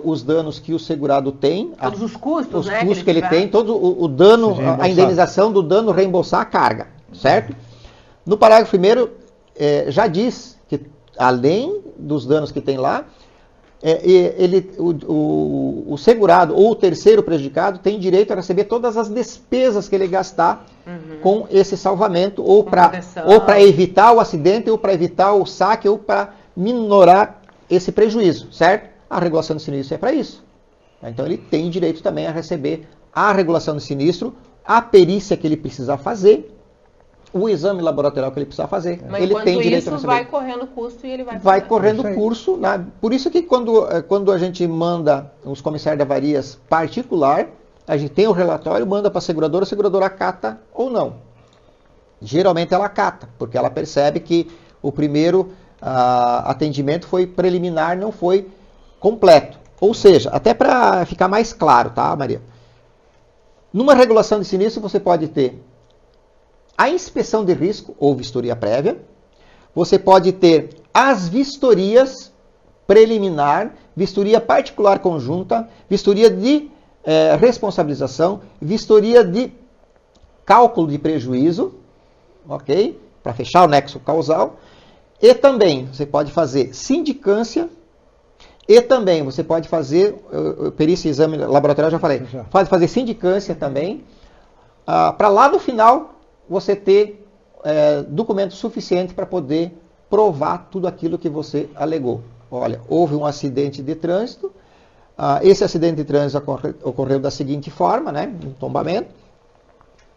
os danos que o segurado tem, todos os custos, os custos que ele tem, todo o dano, a indenização do dano, reembolsar a carga, certo? No parágrafo 1º já diz que além dos danos que tem lá, o segurado ou o terceiro prejudicado tem direito a receber todas as despesas que ele gastar com esse salvamento, ou para evitar o acidente, ou para evitar o saque, ou para minorar esse prejuízo, certo? A regulação de sinistro é para isso. Então ele tem direito também a receber a regulação de sinistro, a perícia que ele precisar fazer, o exame laboratorial que ele precisar fazer. Mas ele tem direito a receber. Vai correndo custo e ele vai correndo curso. Por isso que quando a gente manda os comissários de avarias particular, a gente tem o relatório, manda para a seguradora acata ou não. Geralmente ela acata, porque ela percebe que o primeiro atendimento foi preliminar, não foi completo. Ou seja, até para ficar mais claro, tá, Maria? Numa regulação de sinistro você pode ter a inspeção de risco ou vistoria prévia, você pode ter as vistorias preliminar, vistoria particular conjunta, vistoria de responsabilização, vistoria de cálculo de prejuízo, ok? Para fechar o nexo causal. E também você pode fazer sindicância, e também você pode fazer, perícia e exame laboratorial, já falei, pode fazer sindicância também, para lá no final você ter documento suficiente para poder provar tudo aquilo que você alegou. Olha, houve um acidente de trânsito, esse acidente de trânsito ocorreu da seguinte forma, né, um tombamento.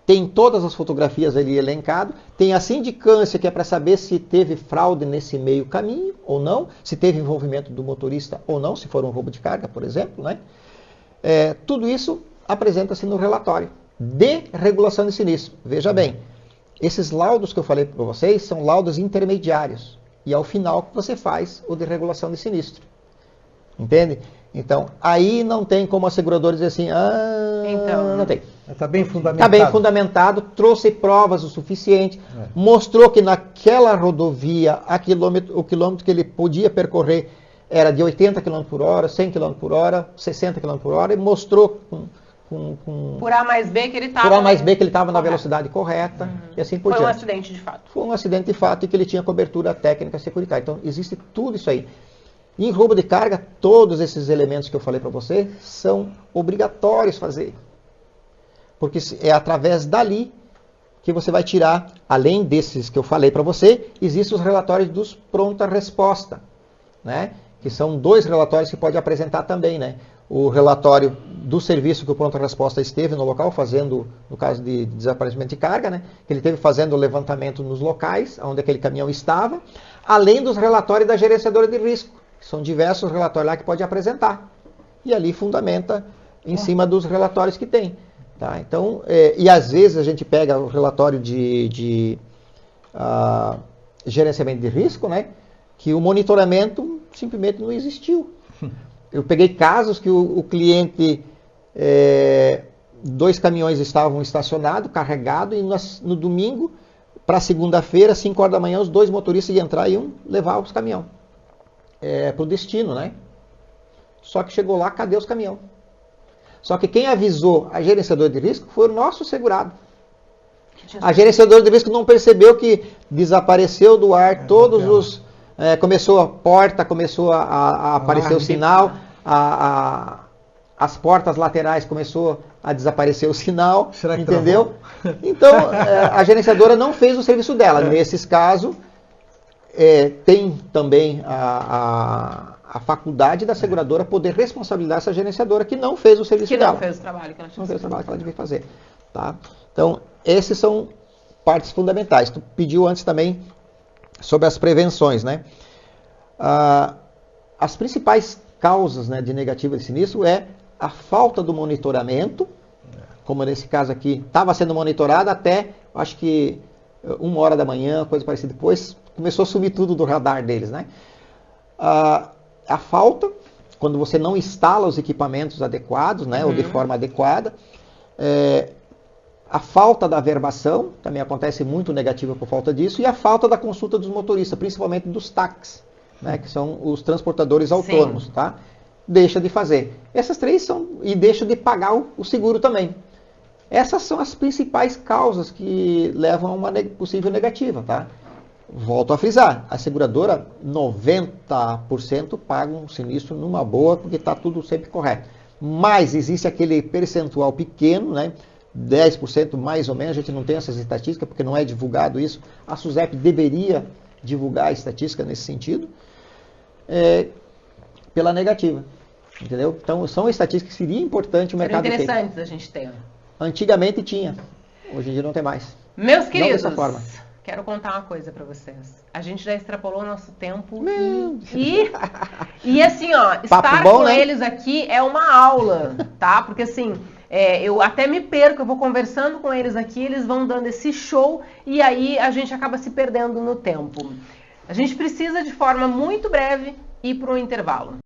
Tem todas as fotografias ali elencado, tem a sindicância que é para saber se teve fraude nesse meio caminho ou não, se teve envolvimento do motorista ou não, se for um roubo de carga, por exemplo, né? Tudo isso apresenta-se no relatório de regulação de sinistro. Veja bem, esses laudos que eu falei para vocês são laudos intermediários e ao final que você faz o de regulação de sinistro. Entende? Então, aí não tem como a seguradora dizer assim, então, não tem. Está bem fundamentado. Está bem fundamentado, trouxe provas o suficiente, mostrou que naquela rodovia o quilômetro que ele podia percorrer era de 80 km por hora, 100 km por hora, 60 km por hora, e mostrou por A mais B que ele estava. Por A mais B que ele estava na velocidade correta, e assim por diante. Foi um acidente de fato. Foi um acidente de fato e que ele tinha cobertura técnica securitária. Então, existe tudo isso aí. Em roubo de carga, todos esses elementos que eu falei para você são obrigatórios fazer. Porque é através dali que você vai tirar, além desses que eu falei para você, existem os relatórios dos pronta resposta, né? Que são 2 relatórios que pode apresentar também, né? O relatório do serviço que o pronta resposta esteve no local fazendo, no caso de desaparecimento de carga, né? Que ele esteve fazendo o levantamento nos locais onde aquele caminhão estava, além dos relatórios da gerenciadora de risco. São diversos relatórios lá que pode apresentar. E ali fundamenta em cima dos relatórios que tem. Tá? Então, e às vezes a gente pega o relatório de gerenciamento de risco, né? Que o monitoramento simplesmente não existiu. Eu peguei casos que o cliente, 2 caminhões estavam estacionados, carregados, e no domingo, para segunda-feira, 5 horas da manhã, os 2 motoristas iam entrar e iam levar os caminhões para o destino, né? Só que chegou lá, cadê os caminhões? Só que quem avisou a gerenciadora de risco foi o nosso segurado. A gerenciadora de risco não percebeu que desapareceu do ar todos os... começou a porta, começou a aparecer o sinal, as portas laterais começou a desaparecer o sinal, entendeu? Então, a gerenciadora não fez o serviço dela. Nesses casos, tem também a faculdade da seguradora poder responsabilizar essa gerenciadora que não fez o serviço dela. Que não fez o trabalho que ela tinha. Não fez o trabalho que ela devia fazer. Tá? Então, esses são partes fundamentais. Tu pediu antes também sobre as prevenções, né? As principais causas, né, de negativa de sinistro é a falta do monitoramento, como nesse caso aqui, estava sendo monitorado até, acho que 1 hora da manhã, coisa parecida. Depois começou a sumir tudo do radar deles, né? A falta, quando você não instala os equipamentos adequados, né, ou de forma adequada. A falta da averbação, também acontece muito negativa por falta disso, e a falta da consulta dos motoristas, principalmente dos táxis, né, que são os transportadores autônomos, tá? Deixa de fazer. Essas 3 são, e deixa de pagar o seguro também. Essas são as principais causas que levam a uma possível negativa, tá? Volto a frisar, a seguradora 90% paga um sinistro numa boa, porque está tudo sempre correto. Mas existe aquele percentual pequeno, né? 10% mais ou menos, a gente não tem essas estatísticas, porque não é divulgado isso. A SUSEP deveria divulgar a estatística nesse sentido, pela negativa. Entendeu? Então, são estatísticas que seria importante o mercado ter. Seria interessante a gente ter. Antigamente tinha, hoje em dia não tem mais. Meus queridos, não dessa forma. Quero contar uma coisa pra vocês. A gente já extrapolou o nosso tempo e assim, ó, estar bom, com né? eles aqui é uma aula, tá? Porque assim, eu até me perco, eu vou conversando com eles aqui, eles vão dando esse show e aí a gente acaba se perdendo no tempo. A gente precisa, de forma muito breve, ir para um intervalo.